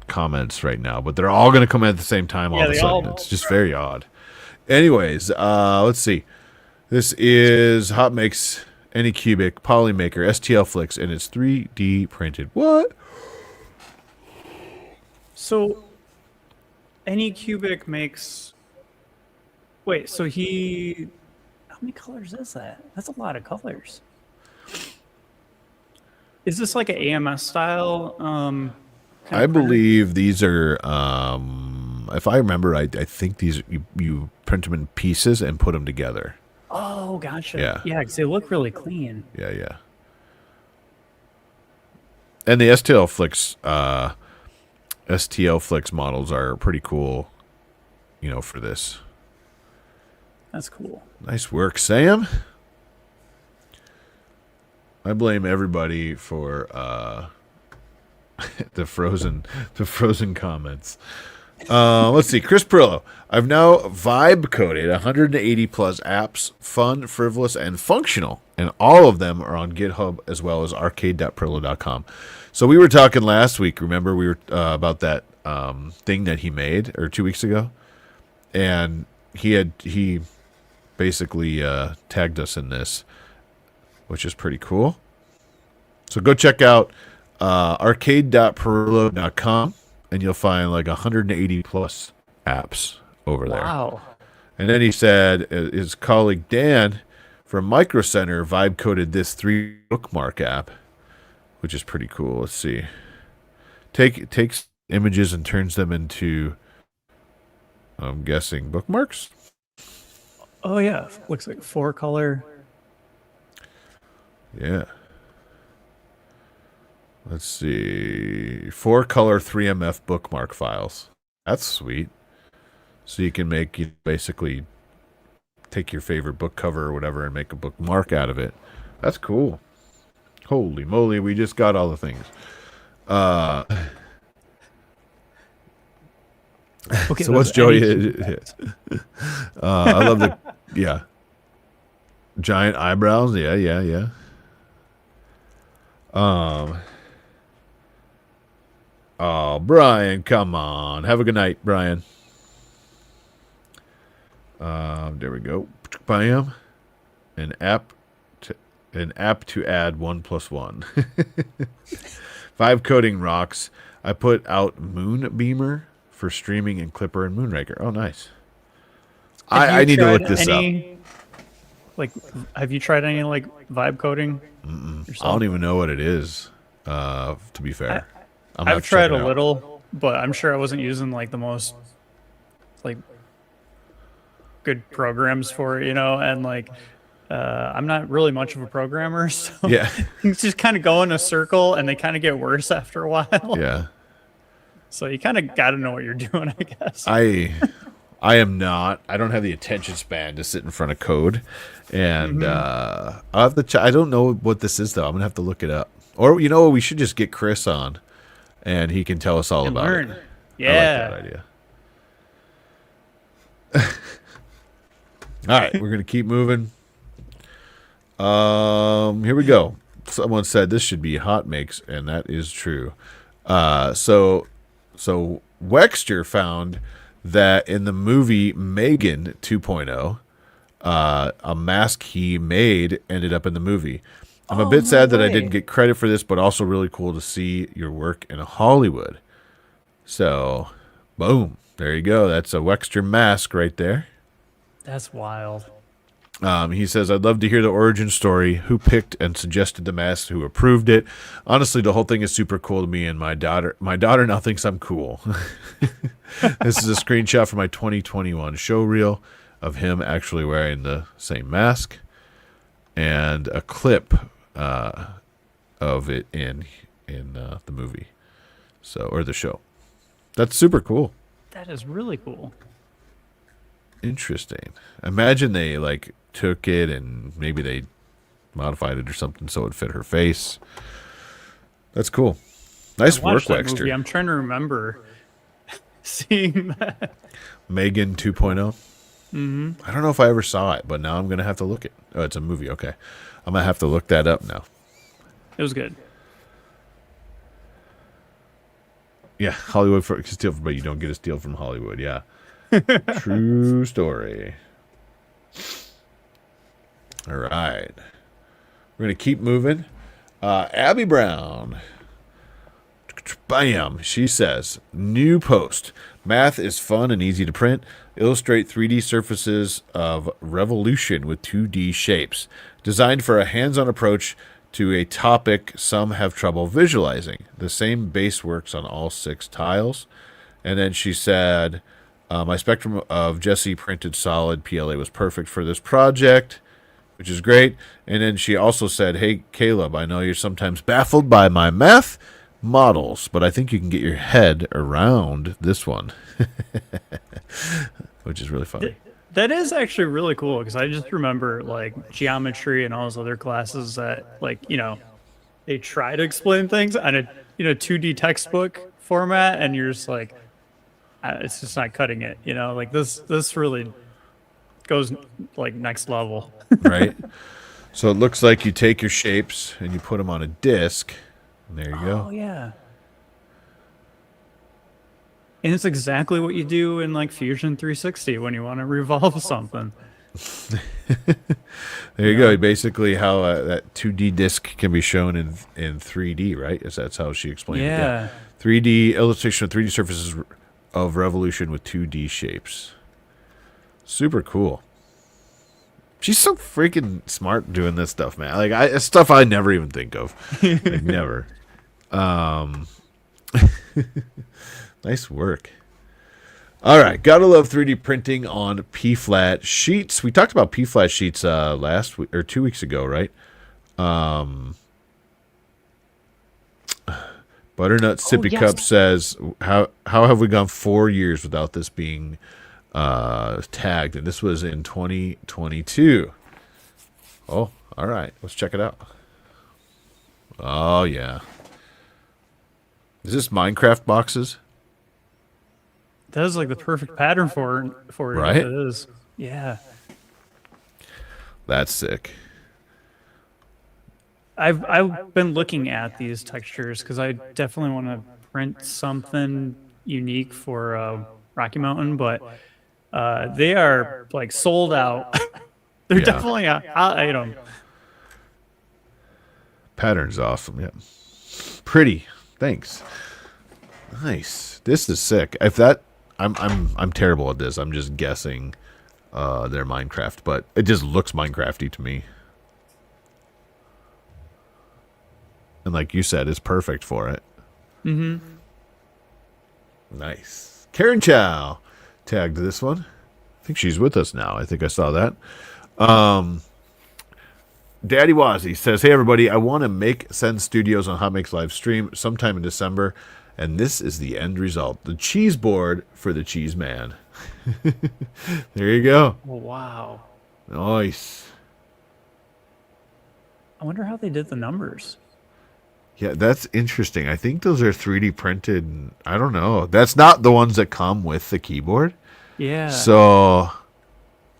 comments right now, but they're all going to come in at the same time all of a sudden. It's just very odd. Anyways, let's see. This is Hotmakes Anycubic Polymaker STL Flicks, and it's 3D printed. What? So, Anycubic makes... Wait, so he... How many colors is that? That's a lot of colors. Is this like an AMS style? I believe these are, if I remember right, I think these, you print them in pieces and put them together. Oh, gotcha. Yeah. Yeah, because they look really clean. Yeah. And the STL Flicks models are pretty cool, for this. That's cool. Nice work, Sam. I blame everybody for the frozen comments. Let's see. Chris Perillo. I've now vibe coded 180 plus apps, fun, frivolous, and functional. And all of them are on GitHub as well as arcade.perillo.com. So we were talking last week. Remember we were about that thing that he made, or 2 weeks ago? And he basically tagged us in this, which is pretty cool. So go check out arcade.perillo.com, and you'll find like 180 plus apps over there. Wow. And then he said his colleague Dan from Micro Center vibe coded this 3 bookmark app, which is pretty cool. Let's see. Takes images and turns them into, I'm guessing, bookmarks. Oh yeah, looks like 4-color. Yeah. Let's see. 4-color 3MF bookmark files. That's sweet. So you can basically take your favorite book cover or whatever and make a bookmark out of it. That's cool. Holy moly, we just got all the things. Okay, so what's Joey? I love the giant eyebrows. Yeah. Oh, Brian, come on. Have a good night, Brian. There we go. Bam. An app to add 1+1. Vibe coding rocks. I put out Moonbeamer for streaming in Clipper and Moonraker. Oh, nice. I need to look this up. Like, have you tried any like vibe coding? I don't even know what it is. To be fair, I've tried a little, but I'm sure I wasn't using like the most like good programs for it, and like I'm not really much of a programmer, so yeah, things just kind of go in a circle and they kind of get worse after a while. Yeah. So you kind of got to know what you're doing, I guess. I am not. I don't have the attention span to sit in front of code, and I'll have to. I don't know what this is though. I'm gonna have to look it up. Or we should just get Chris on, and he can tell us all about it. Yeah, I like that idea. All right, we're gonna keep moving. Here we go. Someone said this should be Hotmakes, and that is true. So Wexter found that in the movie Megan 2.0, a mask he made ended up in the movie. I'm a bit sad that I didn't get credit for this, but also really cool to see your work in Hollywood. So, boom. There you go. That's a Wexter mask right there. That's wild. He says, I'd love to hear the origin story, who picked and suggested the mask, who approved it. Honestly, the whole thing is super cool to me, and my daughter now thinks I'm cool. This is a screenshot from my 2021 show reel of him actually wearing the same mask, and a clip of it in the movie, or the show. That's super cool. That is really cool. Interesting. Imagine they like took it and maybe they modified it or something so it fit her face. That's cool. Nice work, Wexter. I'm trying to remember seeing that. Megan 2.0. I don't know if I ever saw it, but now I'm gonna have to look it. Oh, it's a movie. Okay, I'm gonna have to look that up now. It was good. Yeah, Hollywood for steal, but you don't get a steal from Hollywood. Yeah, true story. All right, we're gonna keep moving. Abby Brown. Bam! She says, new post. Math is fun and easy to print. Illustrate 3D surfaces of revolution with 2D shapes. Designed for a hands-on approach to a topic some have trouble visualizing. The same base works on all 6 tiles. And then she said, my spectrum of Jesse printed solid PLA was perfect for this project, which is great. And then she also said, hey, Caleb, I know you're sometimes baffled by my math models, but I think you can get your head around this one. Which is really funny. That is actually really cool, because I just remember like geometry and all those other classes that they try to explain things on a 2D textbook format, and you're just like, it's just not cutting it. You know, like this really goes like next level. Right. So it looks like you take your shapes and you put them on a disc. And there you go. Oh yeah. And it's exactly what you do in like Fusion 360 when you want to revolve something. There you go. Basically, how that 2D disc can be shown in 3D, right? That's how she explained it. Yeah. 3D illustration of 3D surfaces of revolution with 2D shapes. Super cool. She's so freaking smart doing this stuff, man. Like it's stuff I never even think of. Like never. Nice work. All right, gotta love 3D printing on P-flat sheets. We talked about P-flat sheets last week or 2 weeks ago, right? Butternut Sippy yes. Cup says, "How have we gone 4 years without this being tagged?" And this was in 2022. Oh, all right, let's check it out. Oh yeah, is this Minecraft boxes? That is like the perfect pattern for it. Right? It is. Yeah. That's sick. I've been looking at these textures because I definitely want to print something unique for Rocky Mountain, but they are like sold out. They're Yeah. definitely a hot item. Pattern's awesome. Yeah, pretty. Thanks. Nice. This is sick. If that, I'm terrible at this. I'm just guessing their Minecraft, but it just looks Minecrafty to me. And like you said, it's perfect for it. Mm-hmm. Nice. Karen Chow tagged this one. I think she's with us now. I think I saw that. Daddy Wazzy says, "Hey everybody, I want to make Send Studios on Hotmakes live stream sometime in December, and this is the end result: the cheese board for the cheese man." There you go. Oh, wow. Nice. I wonder how they did the numbers. Yeah, that's interesting. I think those are 3D printed. I don't know. That's not the ones that come with the keyboard. Yeah. So,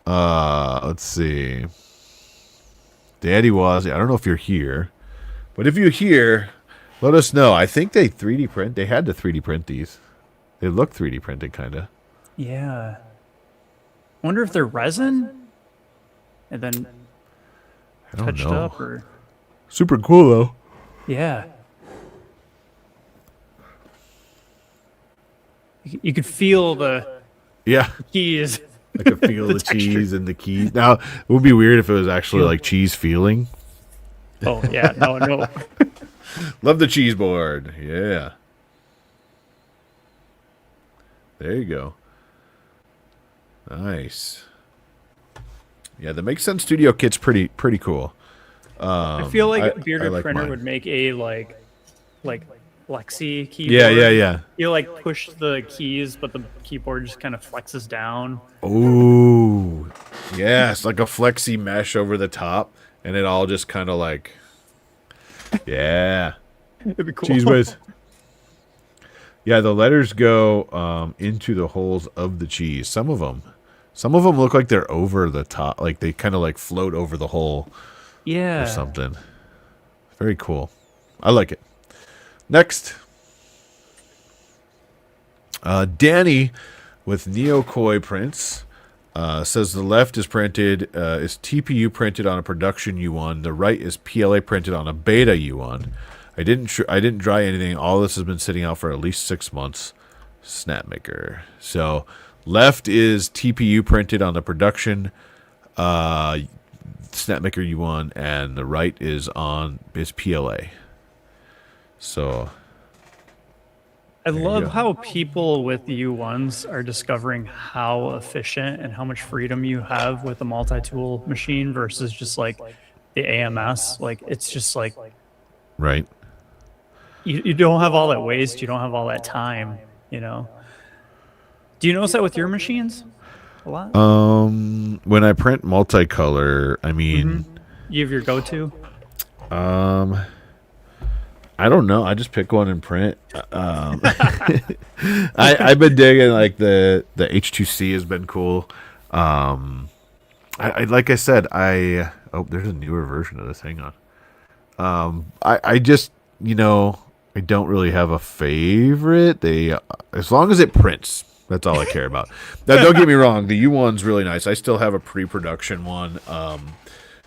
let's see. Daddy Wazzy, I don't know if you're here, but if you're here, let us know. I think they 3D print. They had to 3D print these. They look 3D printed, kind of. Yeah. Wonder if they're resin and then I don't touched know. up or Super cool though. yeah. You could feel the Yeah, keys. I can feel the texture. cheese and the key. Now it would be weird if it was actually like cheese feeling. Oh yeah, no. Love the cheese board. Yeah. There you go. Nice. Yeah, the Make Sense Studio kit's pretty cool. I feel like a I bearded like printer mine. would make a like flexi keyboard. Yeah. You like push the keys, but the keyboard just kind of flexes down. Ooh. Yes, like a flexi mesh over the top, and it all just kind of like, yeah. It'd be cool. Cheese whiz. Yeah, the letters go into the holes of the cheese. Some of them look like they're over the top, like they kind of like float over the hole Yeah. or something. Very cool. I like it. Next, Danny with Neokoi Prints says the left is TPU printed on a production U1. The right is PLA printed on a beta U1. I didn't dry anything. All this has been sitting out for at least 6 months. Snapmaker. So left is TPU printed on the production Snapmaker U1, and the right is PLA. So I you love go. how people with U1s are discovering how efficient and how much freedom you have with a multi-tool machine versus just like the AMS. Like it's just like right. you don't have all that waste, you don't have all that time, you know. Do you notice that with your machines a lot? When I print multicolor, I mean, You have your go-to? I don't know. I just pick one and print. I've been digging like the H2C has been cool. I like I said, there's a newer version of this. Hang on. I just I don't really have a favorite. As long as it prints, that's all I care about. Now, don't get me wrong. The U1's really nice. I still have a pre-production one.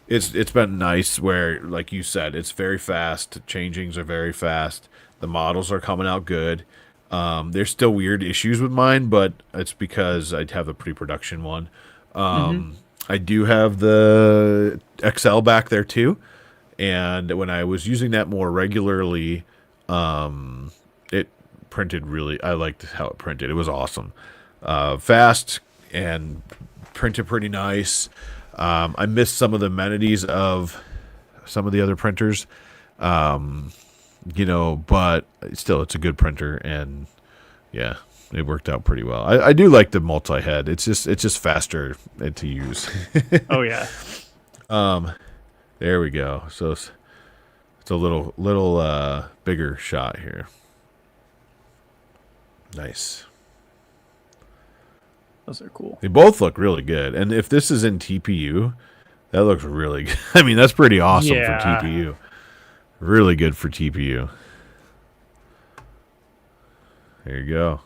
It's been nice where, like you said, it's very fast. Changings are very fast. The models are coming out good. There's still weird issues with mine, but it's because I have a pre-production one. I do have the XL back there too, and when I was using that more regularly, it printed really. I liked how it printed. It was awesome, fast and printed pretty nice. I missed some of the amenities of some of the other printers, but still, it's a good printer, and yeah, it worked out pretty well. I do like the multi-head. It's just faster to use. Oh yeah. There we go. So it's a little bigger shot here. Nice. Those are cool. They both look really good. And if this is in TPU, that looks really good. I mean, that's pretty awesome for TPU. Really good for TPU. There you go.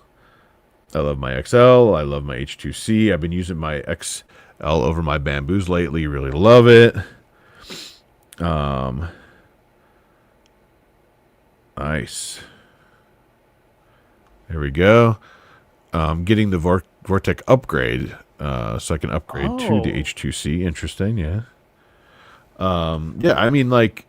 I love my XL. I love my H2C. I've been using my XL over my bamboos lately. Really love it. Nice. There we go. Getting the Vortec upgrade, so I can upgrade to the H2C. Interesting, yeah. I mean, like,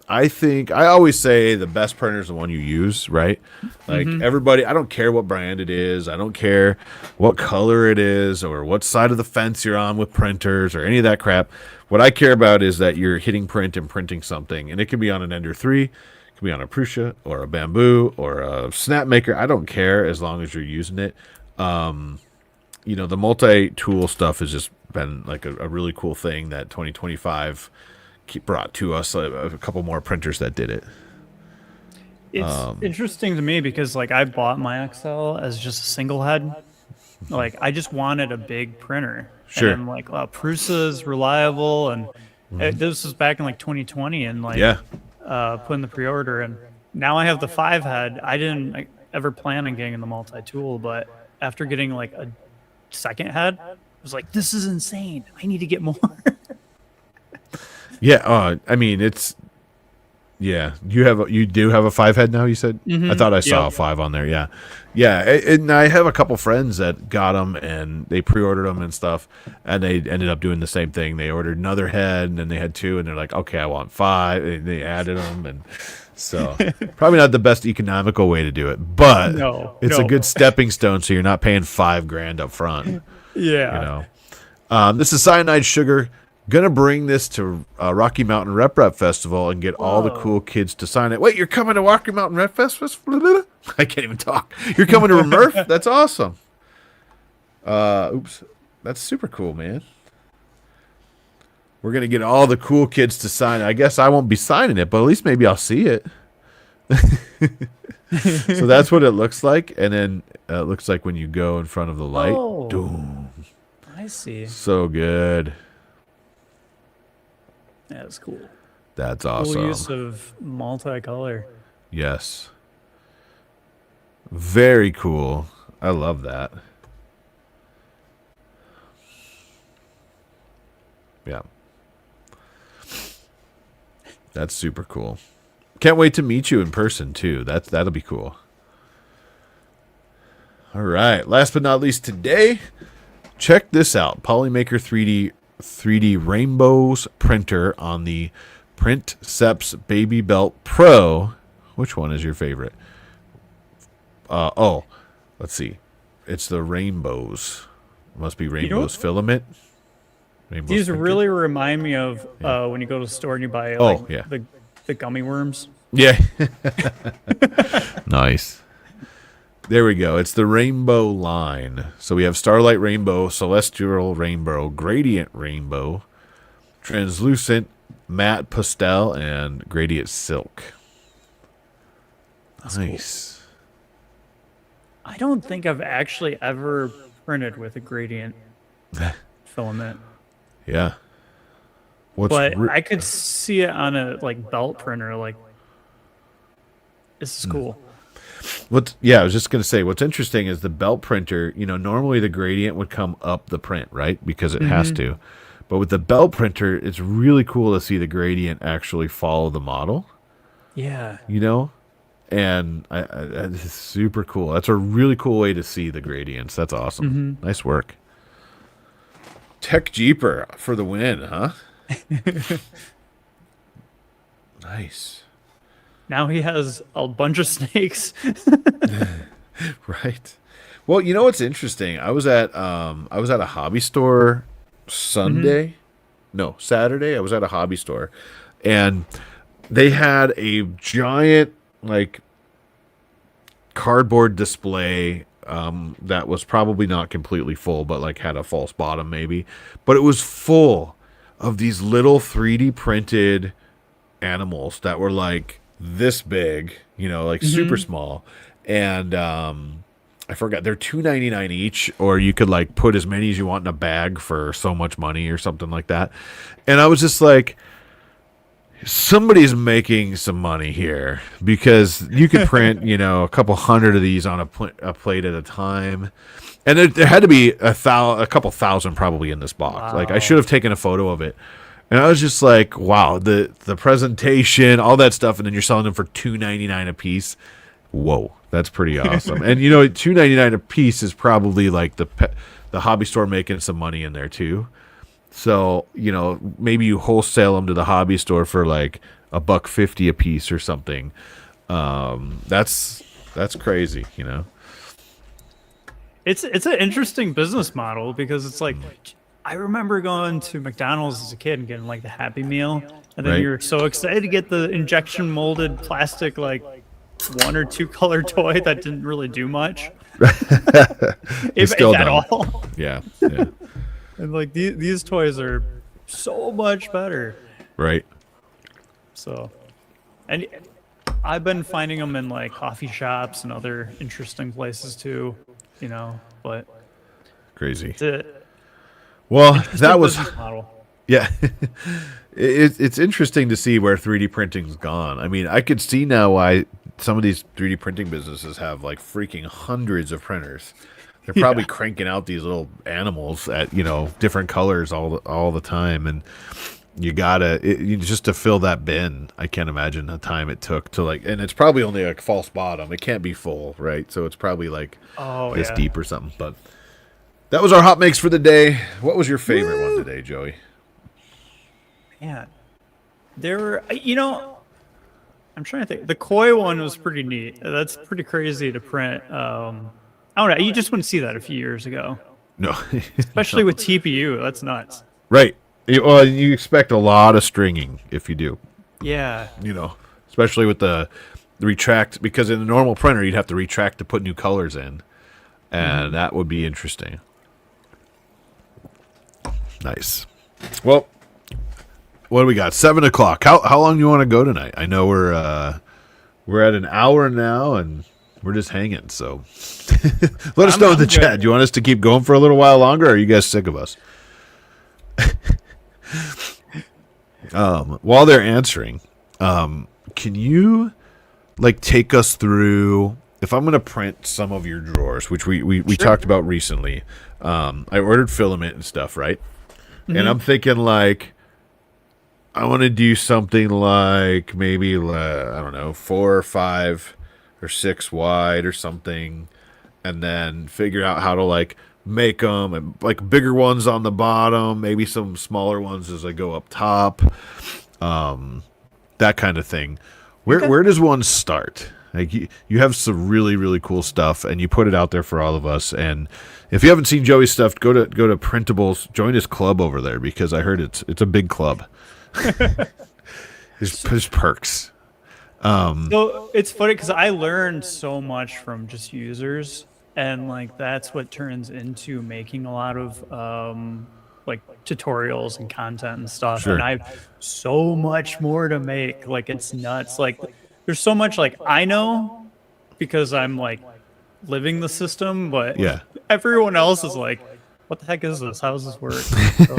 I think I always say the best printer is the one you use, right? Like everybody, I don't care what brand it is, I don't care what color it is or what side of the fence you're on with printers or any of that crap. What I care about is that you're hitting print and printing something, and it can be on an Ender 3, it can be on a Prusa or a Bamboo or a Snapmaker. I don't care as long as you're using it. The multi-tool stuff has just been like a really cool thing that 2025 brought to us. A couple more printers that did it. It's interesting to me because like I bought my XL as just a single head. Like I just wanted a big printer. Sure. And I'm like, Prusa is reliable, and this was back in like 2020, and like put in the pre-order, and now I have the 5 head. I didn't ever plan on getting the multi-tool, but after getting like a second head, I was like, this is insane. I need to get more. I mean, it's you do have a 5 head now, you said? I thought I saw a 5 on there. And I have a couple friends that got them and they pre-ordered them and stuff, and they ended up doing the same thing. They ordered another head and then they had 2 and they're like, okay, I want 5, and they added them. And so probably not the best economical way to do it, but it's a good stepping stone, so you're not paying $5,000 up front. This is Cyanide Sugar. Gonna bring this to Rocky Mountain Rep Festival and get all the cool kids to sign it. Wait, you're coming to Rocky Mountain Rep Festival? I can't even talk. You're coming to Murph? That's awesome. Oops. That's super cool, man. We're gonna get all the cool kids to sign it. I guess I won't be signing it, but at least maybe I'll see it. So that's what it looks like, and then it looks like when you go in front of the light. Doom. I see. So good. That's cool. That's awesome. Cool use of multicolor. Yes. Very cool. I love that. Yeah. That's super cool. Can't wait to meet you in person too. That'll be cool. All right. Last but not least today, check this out. Polymaker 3D Rainbows printer on the Printceps Baby Belt Pro. Which one is your favorite? Let's see. It's the Rainbows. It must be Rainbows filament. Rainbows These printer. really remind me of when you go to the store and you buy the gummy worms. Yeah. Nice. There we go. It's the Rainbow line. So we have Starlight Rainbow, Celestial Rainbow, Gradient Rainbow, Translucent, Matte Pastel, and Gradient Silk. Nice. Cool. I don't think I've actually ever printed with a gradient filament. Yeah. But I could see it on a like belt printer. Like, this is cool. I was just gonna say, what's interesting is the belt printer. Normally the gradient would come up the print, right? Because it has to. But with the belt printer, it's really cool to see the gradient actually follow the model. Yeah. And it's super cool. That's a really cool way to see the gradients. That's awesome. Nice work. Tech Jeeper for the win, huh? Nice. Now he has a bunch of snakes. Right. Well, you know what's interesting? I was at a hobby store Saturday. I was at a hobby store, and they had a giant like cardboard display that was probably not completely full, but like had a false bottom maybe. But it was full of these little 3D printed animals that were like this big, like super small. And I forgot, they're $2.99 each, or you could like put as many as you want in a bag for so much money or something like that. And I was just like, somebody's making some money here, because you could print, a couple hundred of these on a plate at a time. And there had to be a couple thousand probably in this box. Wow. Like, I should have taken a photo of it. And I was just like, wow, the presentation, all that stuff, and then you're selling them for $2.99 a piece. Whoa, that's pretty awesome. And $2.99 a piece is probably like the hobby store making some money in there too. So, maybe you wholesale them to the hobby store for like $1.50 a piece or something. That's crazy, It's an interesting business model, because it's like, I remember going to McDonald's as a kid and getting like the Happy Meal, and then Right. you're so excited to get the injection molded plastic like 1 or 2 color toy that didn't really do much. if still at don't. all. Yeah. And like these toys are so much better. Right. So, and I've been finding them in like coffee shops and other interesting places too, but Crazy. it's a Well, interesting that was, business model. yeah. It's interesting to see where 3D printing's gone. I mean, I could see now why some of these 3D printing businesses have like freaking hundreds of printers. They're probably cranking out these little animals at, different colors all the time. And you just to fill that bin, I can't imagine the time it took to like, and it's probably only like false bottom. It can't be full, right? So it's probably like this deep or something. But that was our hot makes for the day. What was your favorite one today, Joey? Man, there were, I'm trying to think. The koi one was pretty neat. That's pretty crazy to print. I don't know. You just wouldn't see that a few years ago, No. especially with TPU. That's nuts. Right. Well, you expect a lot of stringing if you do. Yeah. Especially with the retract, because in a normal printer you'd have to retract to put new colors in, and that would be interesting. Nice. Well, what do we got? 7:00. How long do you want to go tonight? I know we're at an hour now, and we're just hanging. So let us know in the chat. Do you want us to keep going for a little while longer, or are you guys sick of us? While they're answering, can you like take us through, if I'm going to print some of your drawers, which we talked about recently, I ordered filament and stuff, right? And I'm thinking like, I want to do something like maybe, I don't know, 4 or 5 or 6 wide or something, and then figure out how to like make them, and like bigger ones on the bottom, maybe some smaller ones as I go up top, that kind of thing. Where does one start? Like you have some really, really cool stuff, and you put it out there for all of us. And if you haven't seen Joey's stuff, go to Printables, join his club over there, because I heard it's a big club. There's perks. So it's funny because I learned so much from just users, and like that's what turns into making a lot of like tutorials and content and stuff. Sure. And I have so much more to make. Like, it's nuts. Like, there's so much like I know, because I'm like living the system, but Yeah. everyone else is like, what the heck is this? How does this work? So,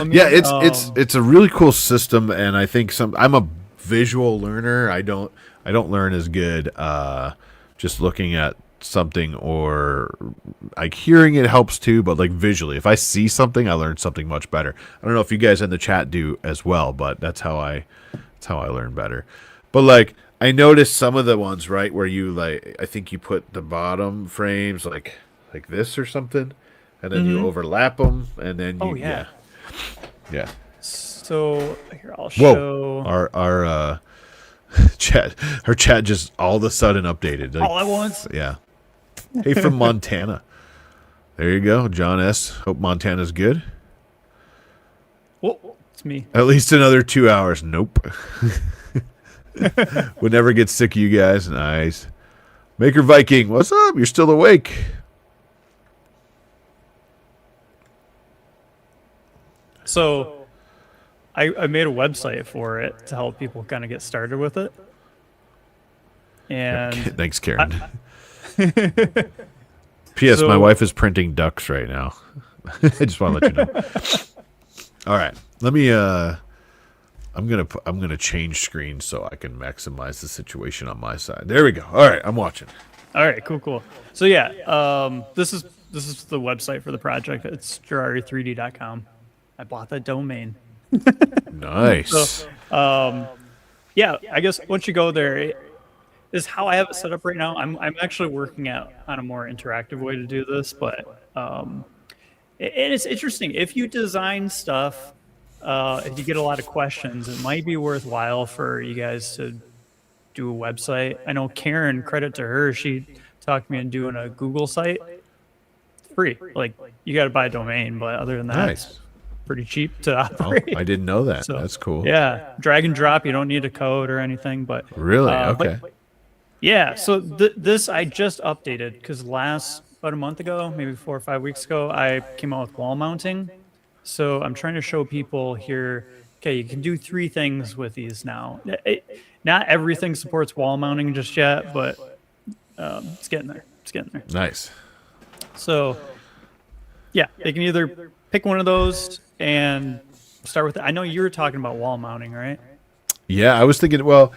Yeah, it's a really cool system, and I think I'm a visual learner. I don't learn as good just looking at something, or like hearing it helps too, but like visually, if I see something, I learn something much better. I don't know if you guys in the chat do as well, but that's how I learn better. But like I noticed some of the ones, right, where you like, I think you put the bottom frames like this or something, and then you overlap them, and then you yeah. So here I'll show. Whoa, our chat just all of a sudden updated. Like, all at once. Yeah. Hey, from Montana. There you go, John S. Hope Montana's good. Whoa, it's me. At least another 2 hours. Nope. Would never get sick of you guys. Nice. Maker Viking, what's up? You're still awake. So I made a website for it to help people kind of get started with it. And thanks, Karen. P.S. My wife is printing ducks right now. I just want to let you know. All right, let me. I'm gonna change screens so I can maximize the situation on my side. There we go. All right, I'm watching. All right, cool. So yeah, this is the website for the project. It's Girari3D.com. I bought that domain. Nice. So, yeah, I guess once you go there, this is how I have it set up right now. I'm actually working out on a more interactive way to do this, but it's interesting. If you design stuff, if you get a lot of questions, it might be worthwhile for you guys to do a website. I know Karen, credit to her, she talked me into doing a Google site. It's free. Like, you got to buy a domain, but other than that, Nice. it's pretty cheap to operate. Oh, I didn't know that. So, that's cool. Yeah, drag and drop. You don't need a code or anything, but Really? Okay. yeah. So this I just updated because about a month ago, maybe 4 or 5 weeks ago, I came out with wall mounting. So I'm trying to show people here. Okay, you can do 3 things with these now. Not everything supports wall mounting just yet, but it's getting there. It's getting there. Nice. So yeah, they can either pick one of those and start with it. I know you were talking about wall mounting, right? Yeah, I was thinking, well,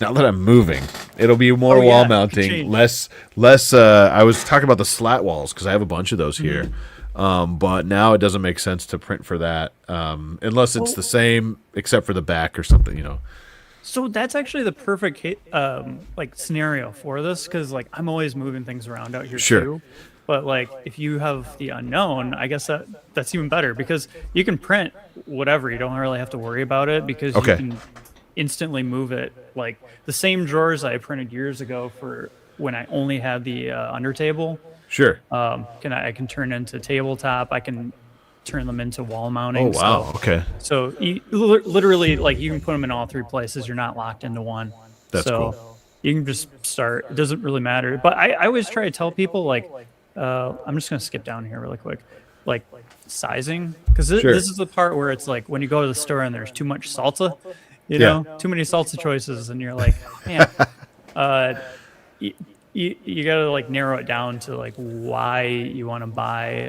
now that I'm moving, it'll be more wall mounting, less. I was talking about the slat walls because I have a bunch of those here, but now it doesn't make sense to print for that unless it's the same except for the back or something, you know. So that's actually the perfect like scenario for this because like I'm always moving things around out here too. But like if you have the unknown, I guess that's even better because you can print whatever. You don't really have to worry about it because you can instantly move it. Like the same drawers I printed years ago for when I only had the under table. Sure. I can turn into tabletop. I can turn them into wall mounting. Oh wow. Okay. So you literally like you can put them in all 3 places. You're not locked into one. That's cool. You can just start. It doesn't really matter. But I always try to tell people like. I'm just gonna skip down here really quick, like sizing, because this is the part where it's like when you go to the store and there's too much salsa, you know, too many salsa choices, and you're like, man, you gotta like narrow it down to like why you want to buy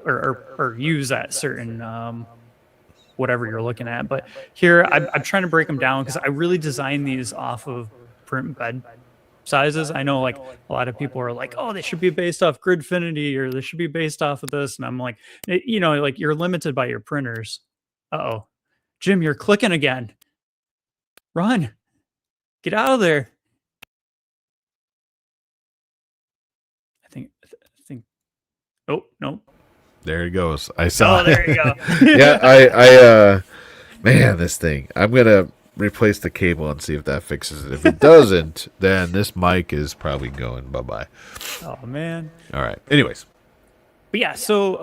or use that certain whatever you're looking at. But here I'm trying to break them down because I really designed these off of print bed sizes. I know like a lot of people are like, oh, they should be based off Gridfinity or they should be based off of this. And I'm like, you know, like you're limited by your printers. Uh-oh. Jim, you're clicking again. Run. Get out of there. I think. Oh, no. There he goes. I saw. Oh, there you go. Yeah, I man, this thing. I'm gonna replace the cable and see if that fixes it. If it doesn't, then this mic is probably going bye-bye. Oh man. All right. Anyways. But yeah, so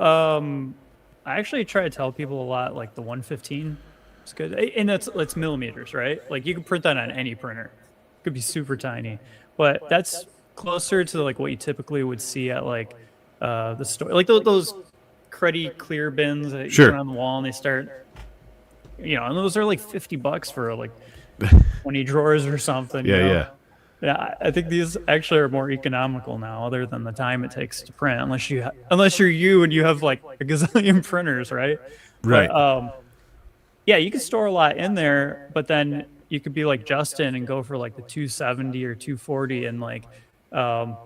I actually try to tell people a lot like the 115 is good. And it's millimeters, right? Like you can print that on any printer. It could be super tiny. But that's closer to like what you typically would see at like the store. Like those cruddy clear bins that you put on the wall and they start, you know, and those are like $50 for like 20 drawers or something. Yeah, you know? yeah. Yeah, I think these actually are more economical now, other than the time it takes to print. Unless you're you and you have like a gazillion printers, right? Right. But yeah, you can store a lot in there, but then you could be like Justin and go for like the 270 or 240, and like, um,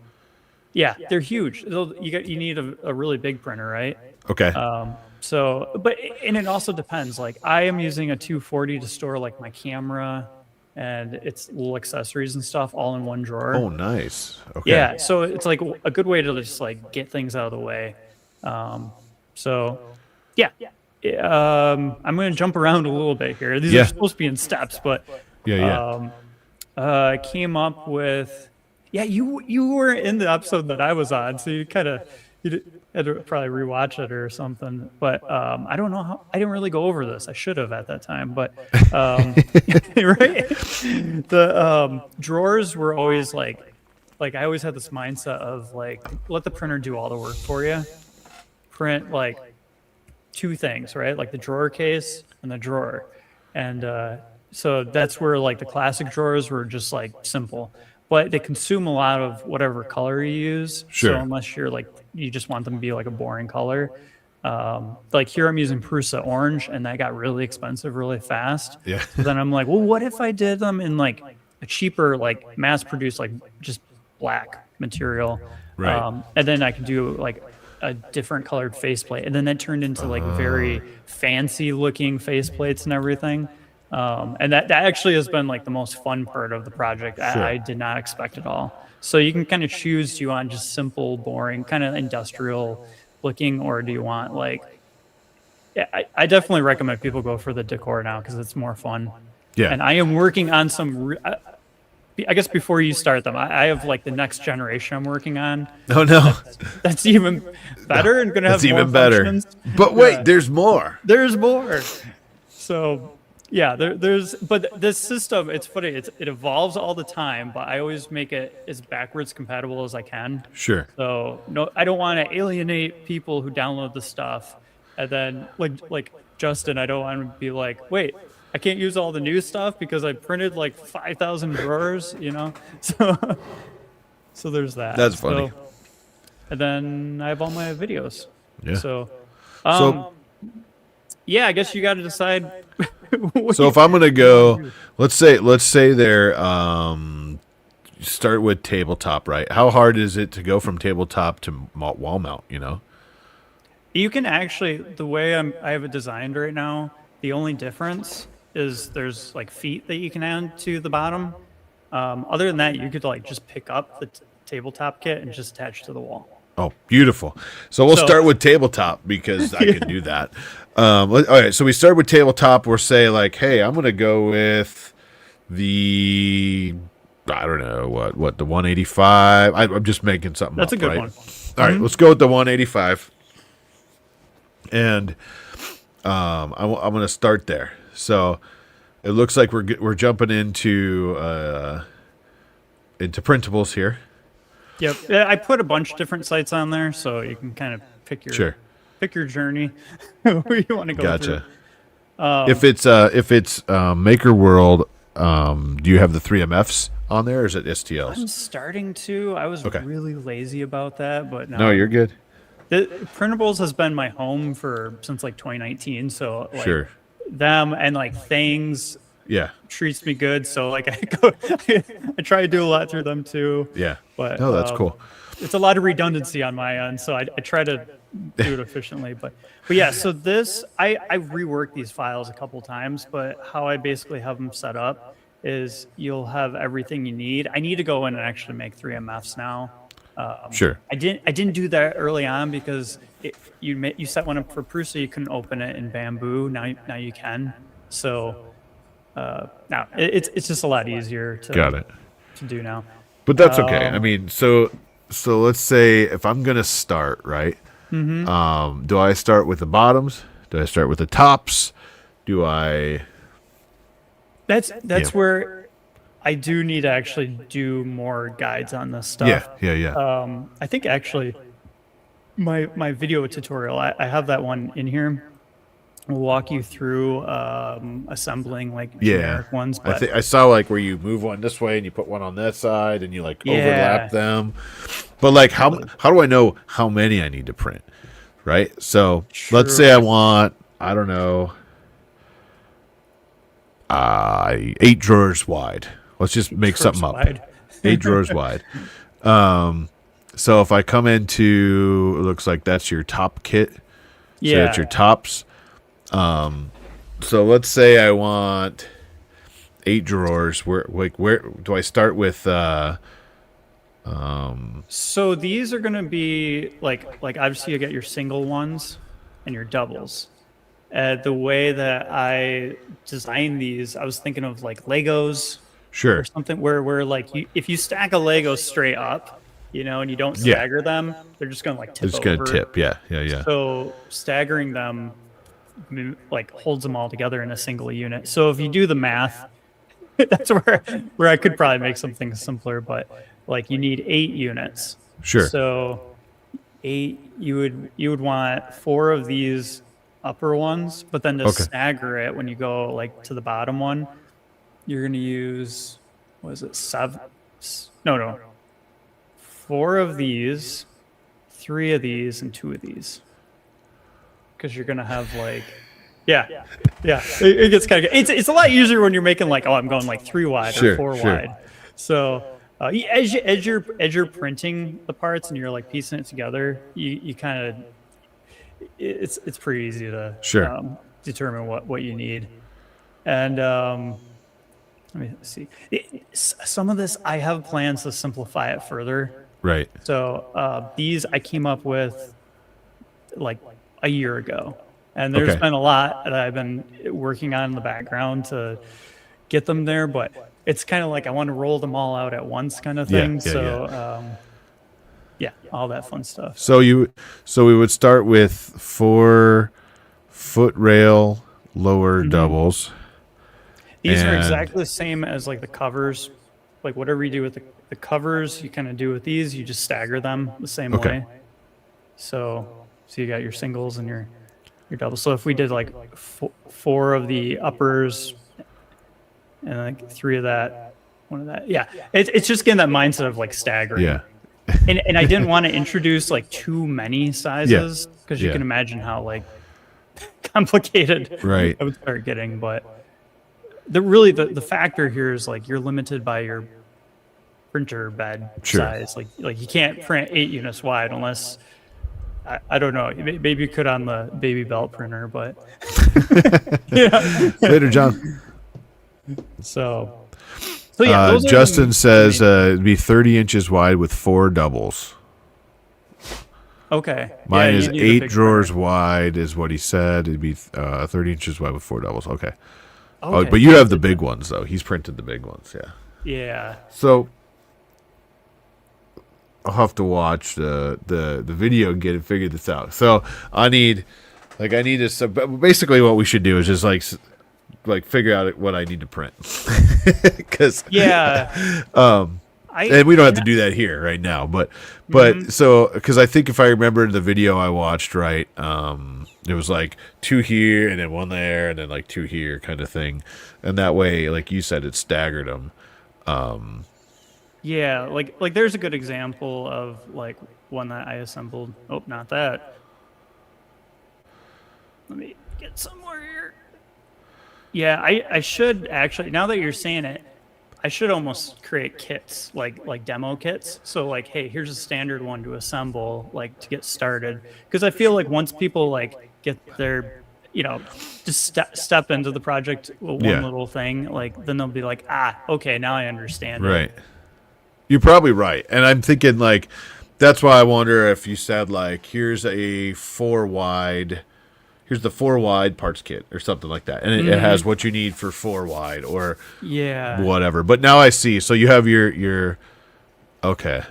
yeah, they're huge. You need a really big printer, right? Okay. And it also depends. Like I am using a 240 to store like my camera and its little accessories and stuff all in one drawer. Oh, nice. Okay. Yeah, so it's like a good way to just like get things out of the way. So yeah, I'm going to jump around a little bit here. These Yeah. are supposed to be in steps, but Yeah. I came up with, yeah, you were in the episode that I was on, so you had to probably rewatch it or something. But I don't know how, I didn't really go over this. I should have at that time, but right, the drawers were always like I always had this mindset of like, let the printer do all the work for you. Print like two things, right? Like the drawer case and the drawer. And so that's where like the classic drawers were just like simple, but they consume a lot of whatever color you use. Sure. So unless you're like, you just want them to be like a boring color. Like here I'm using Prusa orange, and that got really expensive really fast. Yeah. So then I'm like, well, what if I did them in like a cheaper, like mass produced, like just black material. Right. And then I could do like a different colored faceplate, and then that turned into like very fancy looking faceplates and everything. And that actually has been like the most fun part of the project. Sure. I did not expect at all. So you can kind of choose, do you want just simple, boring, kind of industrial looking, or do you want like, yeah, I definitely recommend people go for the decor now because it's more fun. Yeah. And I am working on some, I guess before you start them, I have like the next generation I'm working on. Oh no. That's even better and going to have That's more even better. functions. But wait, Yeah. there's more. There's more. So yeah, but this system, it's funny. It evolves all the time, but I always make it as backwards compatible as I can. Sure. So no, I don't want to alienate people who download the stuff. And then like Justin, I don't want to be like, wait, I can't use all the new stuff because I printed like 5,000 drawers, you know? So there's that. That's funny. And then I have all my videos. Yeah. So, So- yeah, I guess you got to decide. So if I'm gonna go, let's say they're start with tabletop, right? How hard is it to go from tabletop to wall mount? You know. You can actually, the way I have it designed right now, the only difference is there's like feet that you can add to the bottom. Other than that, you could like just pick up the tabletop kit and just attach to the wall. Oh, beautiful. So we'll start with tabletop because I can do that. All right, so we start with tabletop. We'll say like, hey, I'm going to go with the, I don't know, what the 185. I'm just making something That's up, a good right? one. All right, let's go with the 185. And I'm going to start there. So it looks like we're jumping into printables here. Yep. Yeah, I put a bunch of different sites on there, so you can kind of pick your journey where you want to go. Gotcha. Through. If it's Maker World, do you have the 3MFs on there, or is it STLs? I'm starting to. I was really lazy about that, but No, you're good. The printables has been my home since like 2019. So like Sure. them and like things Yeah. treats me good. So like I try to do a lot through them too. Yeah. But No, that's cool. It's a lot of redundancy on my end, so I try to do it efficiently. But yeah, so this I reworked these files a couple times, but how I basically have them set up is you'll have everything you need. I need to go in and actually make 3MFs now. Sure. I didn't do that early on because you set one up for Prusa, you couldn't open it in Bamboo. Now you can. So now it's just a lot easier to do now. But that's okay. I mean, so let's say if I'm gonna start, right? Mm-hmm. Do I start with the bottoms? Do I start with the tops? Do I? That's where I do need to actually do more guides on this stuff. Yeah. I think actually my video tutorial, I have that one in here. we'll walk you through assembling like generic ones. But I saw like where you move one this way and you put one on that side and you like overlap them. But like how do I know how many I need to print? Right? So let's say I want, I don't know, 8 drawers wide. Let's just make something up. 8 drawers wide. So if I come into, it looks like that's your top kit. So that's your tops. So let's say I want 8 drawers. Where do I start with? So these are going to be like obviously you get your single ones and your doubles. The way that I designed these, I was thinking of like Legos, sure, or something where like if you stack a Lego straight up, you know, and you don't stagger them, they're just going to like tip over. It's going to tip, yeah. So staggering them like holds them all together in a single unit. So if you do the math, that's where I could probably make something simpler, but like you need 8 units. Sure. So 8, you would want 4 of these upper ones, but then to stagger it when you go like to the bottom one, you're going to use, what is it, 7? No. 4 of these, 3 of these, and 2 of these. Because you're going to have like, it gets kind of, it's a lot easier when you're making like, I'm going like 3 wide or 4 wide. So as you're printing the parts and you're like piecing it together, you kind of, it's pretty easy to determine what you need. And let me see. Some of this I have plans to simplify it further. Right. So these I came up with like a year ago, and there's been a lot that I've been working on in the background to get them there, but it's kind of like I want to roll them all out at once kind of thing. All that fun stuff. So we would start with 4 foot rail lower doubles. These are exactly the same as like the covers. Like whatever you do with the covers, you kind of do with these. You just stagger them the same way. So you got your singles and your doubles. So if we did like 4 of the uppers and like 3 of that, 1 of that, it's just getting that mindset of like staggering. Yeah. And I didn't want to introduce like too many sizes because you can imagine how like complicated I would start getting. But the factor here is like you're limited by your printer bed size. Like you can't print 8 units wide unless I don't know. Maybe you could on the baby belt printer, but later, John. So yeah, Justin says it'd be 30 inches wide with 4 doubles. Okay. Mine is 8 drawers wide, is what he said. It'd be 30 inches wide with 4 doubles. Okay. Oh, but you have the big ones though. He's printed the big ones. Yeah. Yeah. So I'll have to watch the video and figure this out. So I need to. Basically, what we should do is just like figure out what I need to print. Because and we don't have to do that here right now, but so because I think if I remember the video I watched right, it was like 2 here and then 1 there and then like 2 here kind of thing, and that way, like you said, it staggered them. Like there's a good example of like one that I assembled. Oh, not that. Let me get somewhere here. Yeah, I should actually, now that you're saying it, I should almost create kits, like demo kits. So like, hey, here's a standard one to assemble, like to get started. Because I feel like once people like get their, just step into the project with one little thing, like then they'll be like, okay, now I understand. Right. You're probably right. And I'm thinking like, that's why I wonder if you said like, here's the 4 wide parts kit or something like that. And it has what you need for 4 wide or whatever. But now I see. So you have your okay.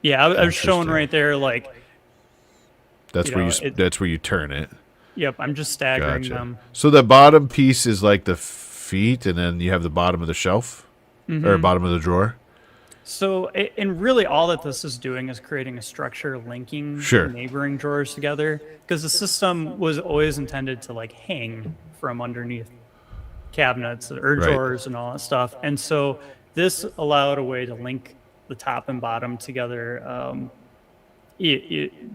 Yeah, I was showing right there like that's where you turn it. Yep, I'm just staggering them. So the bottom piece is like the feet and then you have the bottom of the shelf or bottom of the drawer. So, and really all that this is doing is creating a structure linking Sure. neighboring drawers together, because the system was always intended to like hang from underneath cabinets or Right. drawers and all that stuff. And so this allowed a way to link the top and bottom together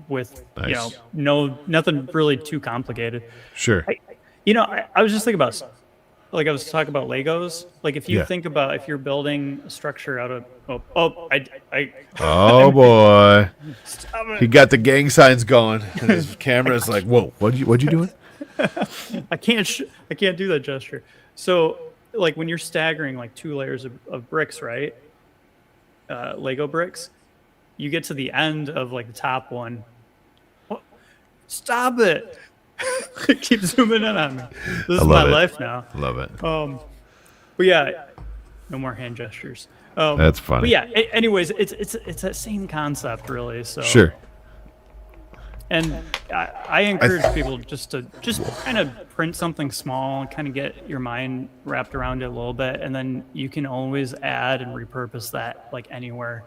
with, Nice. nothing really too complicated. Sure. I was just thinking about, like I was talking about Legos. Like if you Yeah. think about if you're building a structure out of, Oh boy, stop it. he got the gang signs going, and his camera's like, "Whoa, what you doing?" I can't do that gesture. So like when you're staggering like 2 layers of bricks, right? Lego bricks, you get to the end of like the top one. Oh, stop it. Keep zooming in on me. This is my love it. life now. Love it. But yeah, no more hand gestures. That's funny. But yeah, anyways, it's that same concept really. So Sure. And I encourage people just kind of print something small and kind of get your mind wrapped around it a little bit, and then you can always add and repurpose that like anywhere.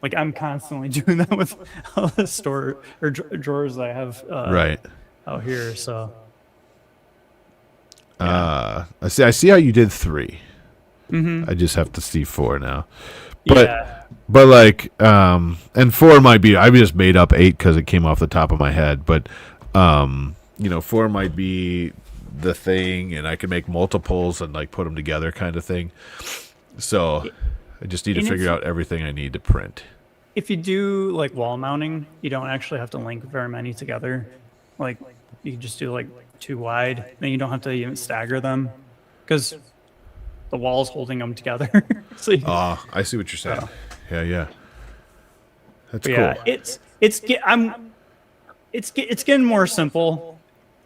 Like I'm constantly doing that with all the store or drawers I have Right. out here. So I see how you did 3. Mm-hmm. I just have to see 4 now. But yeah, but like and 4 might be, I just made up 8 because it came off the top of my head. But 4 might be the thing, and I can make multiples and like put them together kind of thing. So I just need to And figure out everything I need to print. if you do like wall mounting, you don't actually have to link very many together. Like you can just do like 2 wide, then you don't have to even stagger them because the wall's holding them together. So I see what you're saying. Yeah. That's cool. yeah, it's getting more simple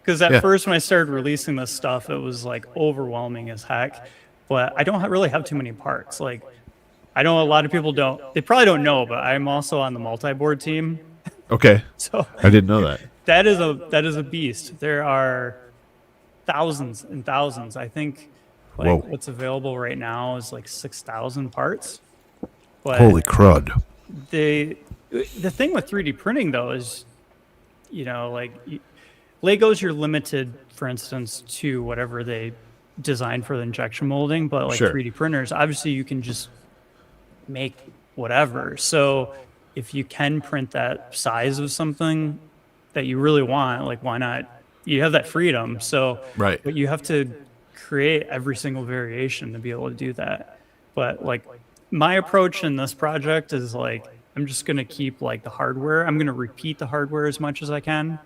because at Yeah. first when I started releasing this stuff, it was like overwhelming as heck. But I don't really have too many parts. Like I know a lot of people they probably don't know, but I'm also on the multi-board team. Okay. So I didn't know that. that is a beast. There are thousands and thousands. I think like Whoa. what's available right now is like 6,000 parts. But Holy crud. the thing with 3D printing though is, Legos, you're limited, for instance, to whatever they design for the injection molding, but like Sure. 3D printers, obviously you can just make whatever. So if you can print that size of something that you really want, like why not? You have that freedom. So Right. but you have to create every single variation to be able to do that. But like my approach in this project is like I'm just gonna keep like the hardware. I'm gonna repeat the hardware as much as I can.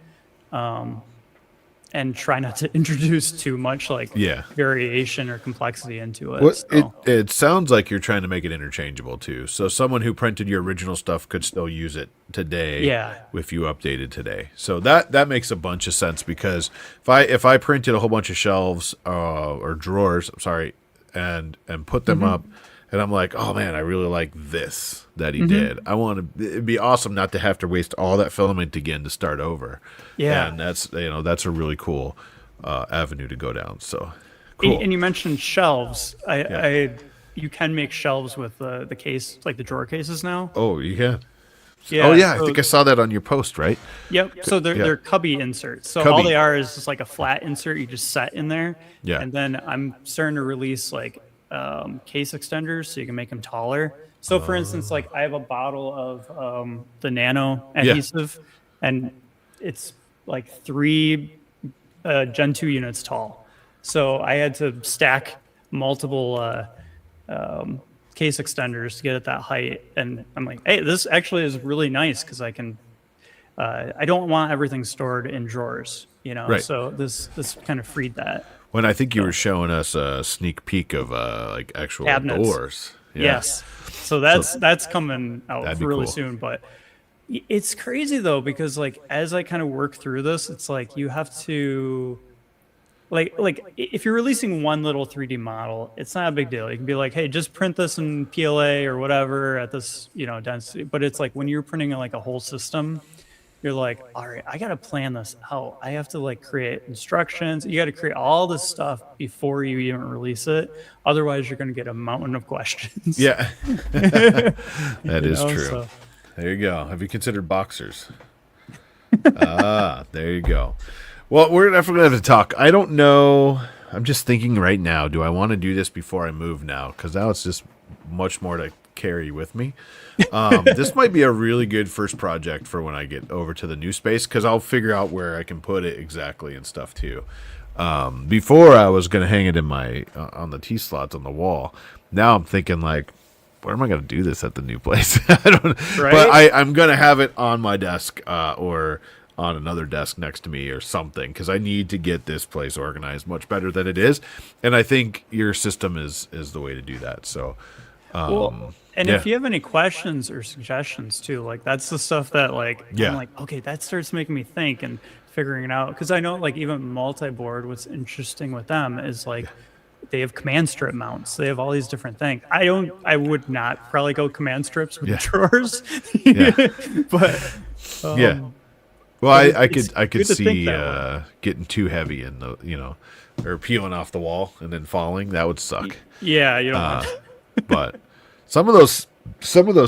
And try not to introduce too much like Yeah. variation or complexity into it. Well, So. it sounds like you're trying to make it interchangeable too. So someone who printed your original stuff could still use it today. Yeah. If you updated today, so that makes a bunch of sense because if I printed a whole bunch of shelves or drawers, sorry, and put them up, and I'm like, oh man, I really like this that he did. I want to. It'd be awesome not to have to waste all that filament again to start over. Yeah. And that's a really cool avenue to go down. So cool. And you mentioned shelves. You can make shelves with the case, like the drawer cases now. Oh, you can. Yeah. Oh yeah, I so- think I saw that on your post, right? Yep. So they're Yeah. they're cubby inserts. So Cubby. all they are is just like a flat insert you just set in there. Yeah. And then I'm starting to release like case extenders so you can make them taller. So for instance, like I have a bottle of the nano adhesive, and it's like 3 Gen 2 units tall. So I had to stack multiple case extenders to get at that height. And I'm like, hey, this actually is really nice because I can. I don't want everything stored in drawers, Right. So this kind of freed that. When I think you were showing us a sneak peek of like actual Cabinets. doors. Yeah. Yes. So that's coming out That'd be really cool. soon. But it's crazy though, because like as I kind of work through this, it's like you have to like if you're releasing one little 3D model, it's not a big deal. You can be like, hey, just print this in PLA or whatever at this, density. But it's like when you're printing like a whole system, you're like, all right, I got to plan this out. I have to like create instructions. You got to create all this stuff before you even release it. Otherwise, you're going to get a mountain of questions. Yeah, that is true. So. There you go. Have you considered boxers? There you go. Well, we're definitely going to have to talk. I don't know. I'm just thinking right now, do I want to do this before I move now? Because now it's just much more to carry with me. This might be a really good first project for when I get over to the new space, because I'll figure out where I can put it exactly and stuff too. Before I was going to hang it in my on the T-slots on the wall. Now I'm thinking like, where am I going to do this at the new place? I don't. Right? But I'm going to have it on my desk or on another desk next to me or something, because I need to get this place organized much better than it is. And I think your system is the way to do that. So, if you have any questions or suggestions too, like that's the stuff that like, I'm like, okay, that starts making me think and figuring it out. Because I know like even multi-board, what's interesting with them is like, they have command strip mounts. They have all these different things. I would not probably go command strips with drawers. But well, I could see getting too heavy in the or peeling off the wall and then falling. That would suck. Yeah, you don't. But some of those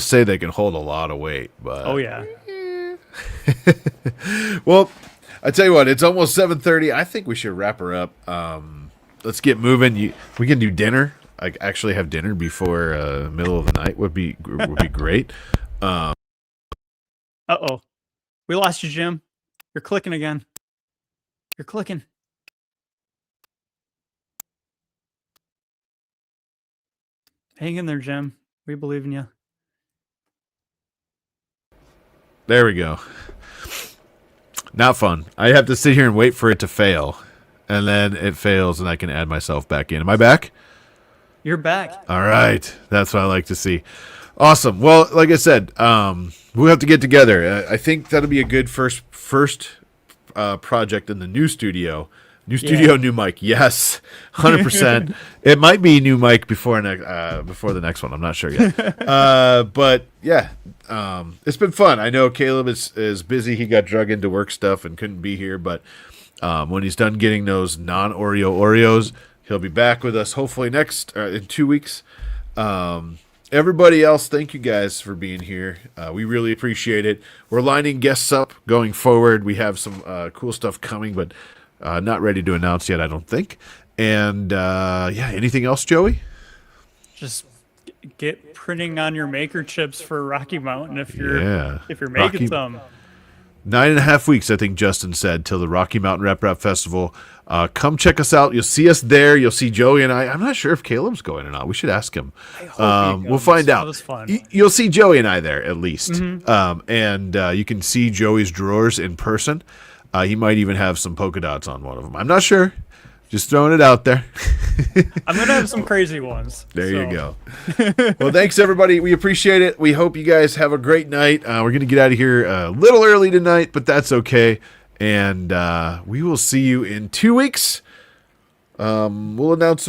say they can hold a lot of weight. But oh yeah. Well, I tell you what, it's almost 7:30. I think we should wrap her up. Let's get moving. We can do dinner. I actually have dinner before middle of the night would be great. Uh-oh. We lost you, Jim. You're clicking again. You're clicking. Hang in there, Jim. We believe in you. There we go. Not fun. I have to sit here and wait for it to fail. And then it fails and I can add myself back in. Am I back? You're back. All right. That's what I like to see. Awesome. Well, like I said, we'll have to get together. I think that'll be a good first project in the new studio. New studio, new mic. Yes, 100%. It might be new mic before the next one. I'm not sure yet. But yeah, it's been fun. I know Caleb is busy. He got drug into work stuff and couldn't be here. But when he's done getting those non-Oreo Oreos, he'll be back with us hopefully in 2 weeks. Everybody else, thank you guys for being here. We really appreciate it. We're lining guests up going forward. We have some cool stuff coming, but not ready to announce yet, I don't think. And anything else, Joey? Just get printing on your maker chips for Rocky Mountain if you're making some. 9.5 weeks, I think Justin said, till the Rocky Mountain Rap Festival. Come check us out. You'll see us there. You'll see Joey and I. I'm not sure if Caleb's going or not. We should ask him. We'll find out. That was fun. You'll see Joey and I there at least. And you can see Joey's drawers in person. He might even have some polka dots on one of them. I'm not sure. Just throwing it out there. I'm going to have some crazy ones. There you go. Well, thanks, everybody. We appreciate it. We hope you guys have a great night. We're going to get out of here a little early tonight, but that's okay. And we will see you in 2 weeks. We'll announce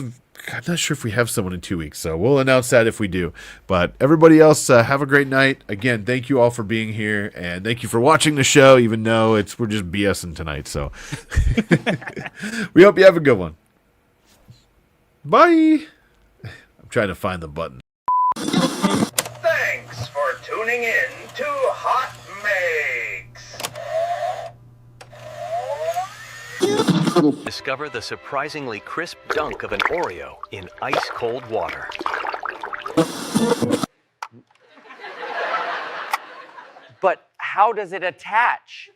I'm not sure if we have someone in 2 weeks, so we'll announce that if we do. But everybody else, have a great night. Again, thank you all for being here, and thank you for watching the show, even though we're just BSing tonight. So we hope you have a good one. Bye. I'm trying to find the button. Thanks for tuning in to Hotmakes. Discover the surprisingly crisp dunk of an Oreo in ice-cold water. But how does it attach?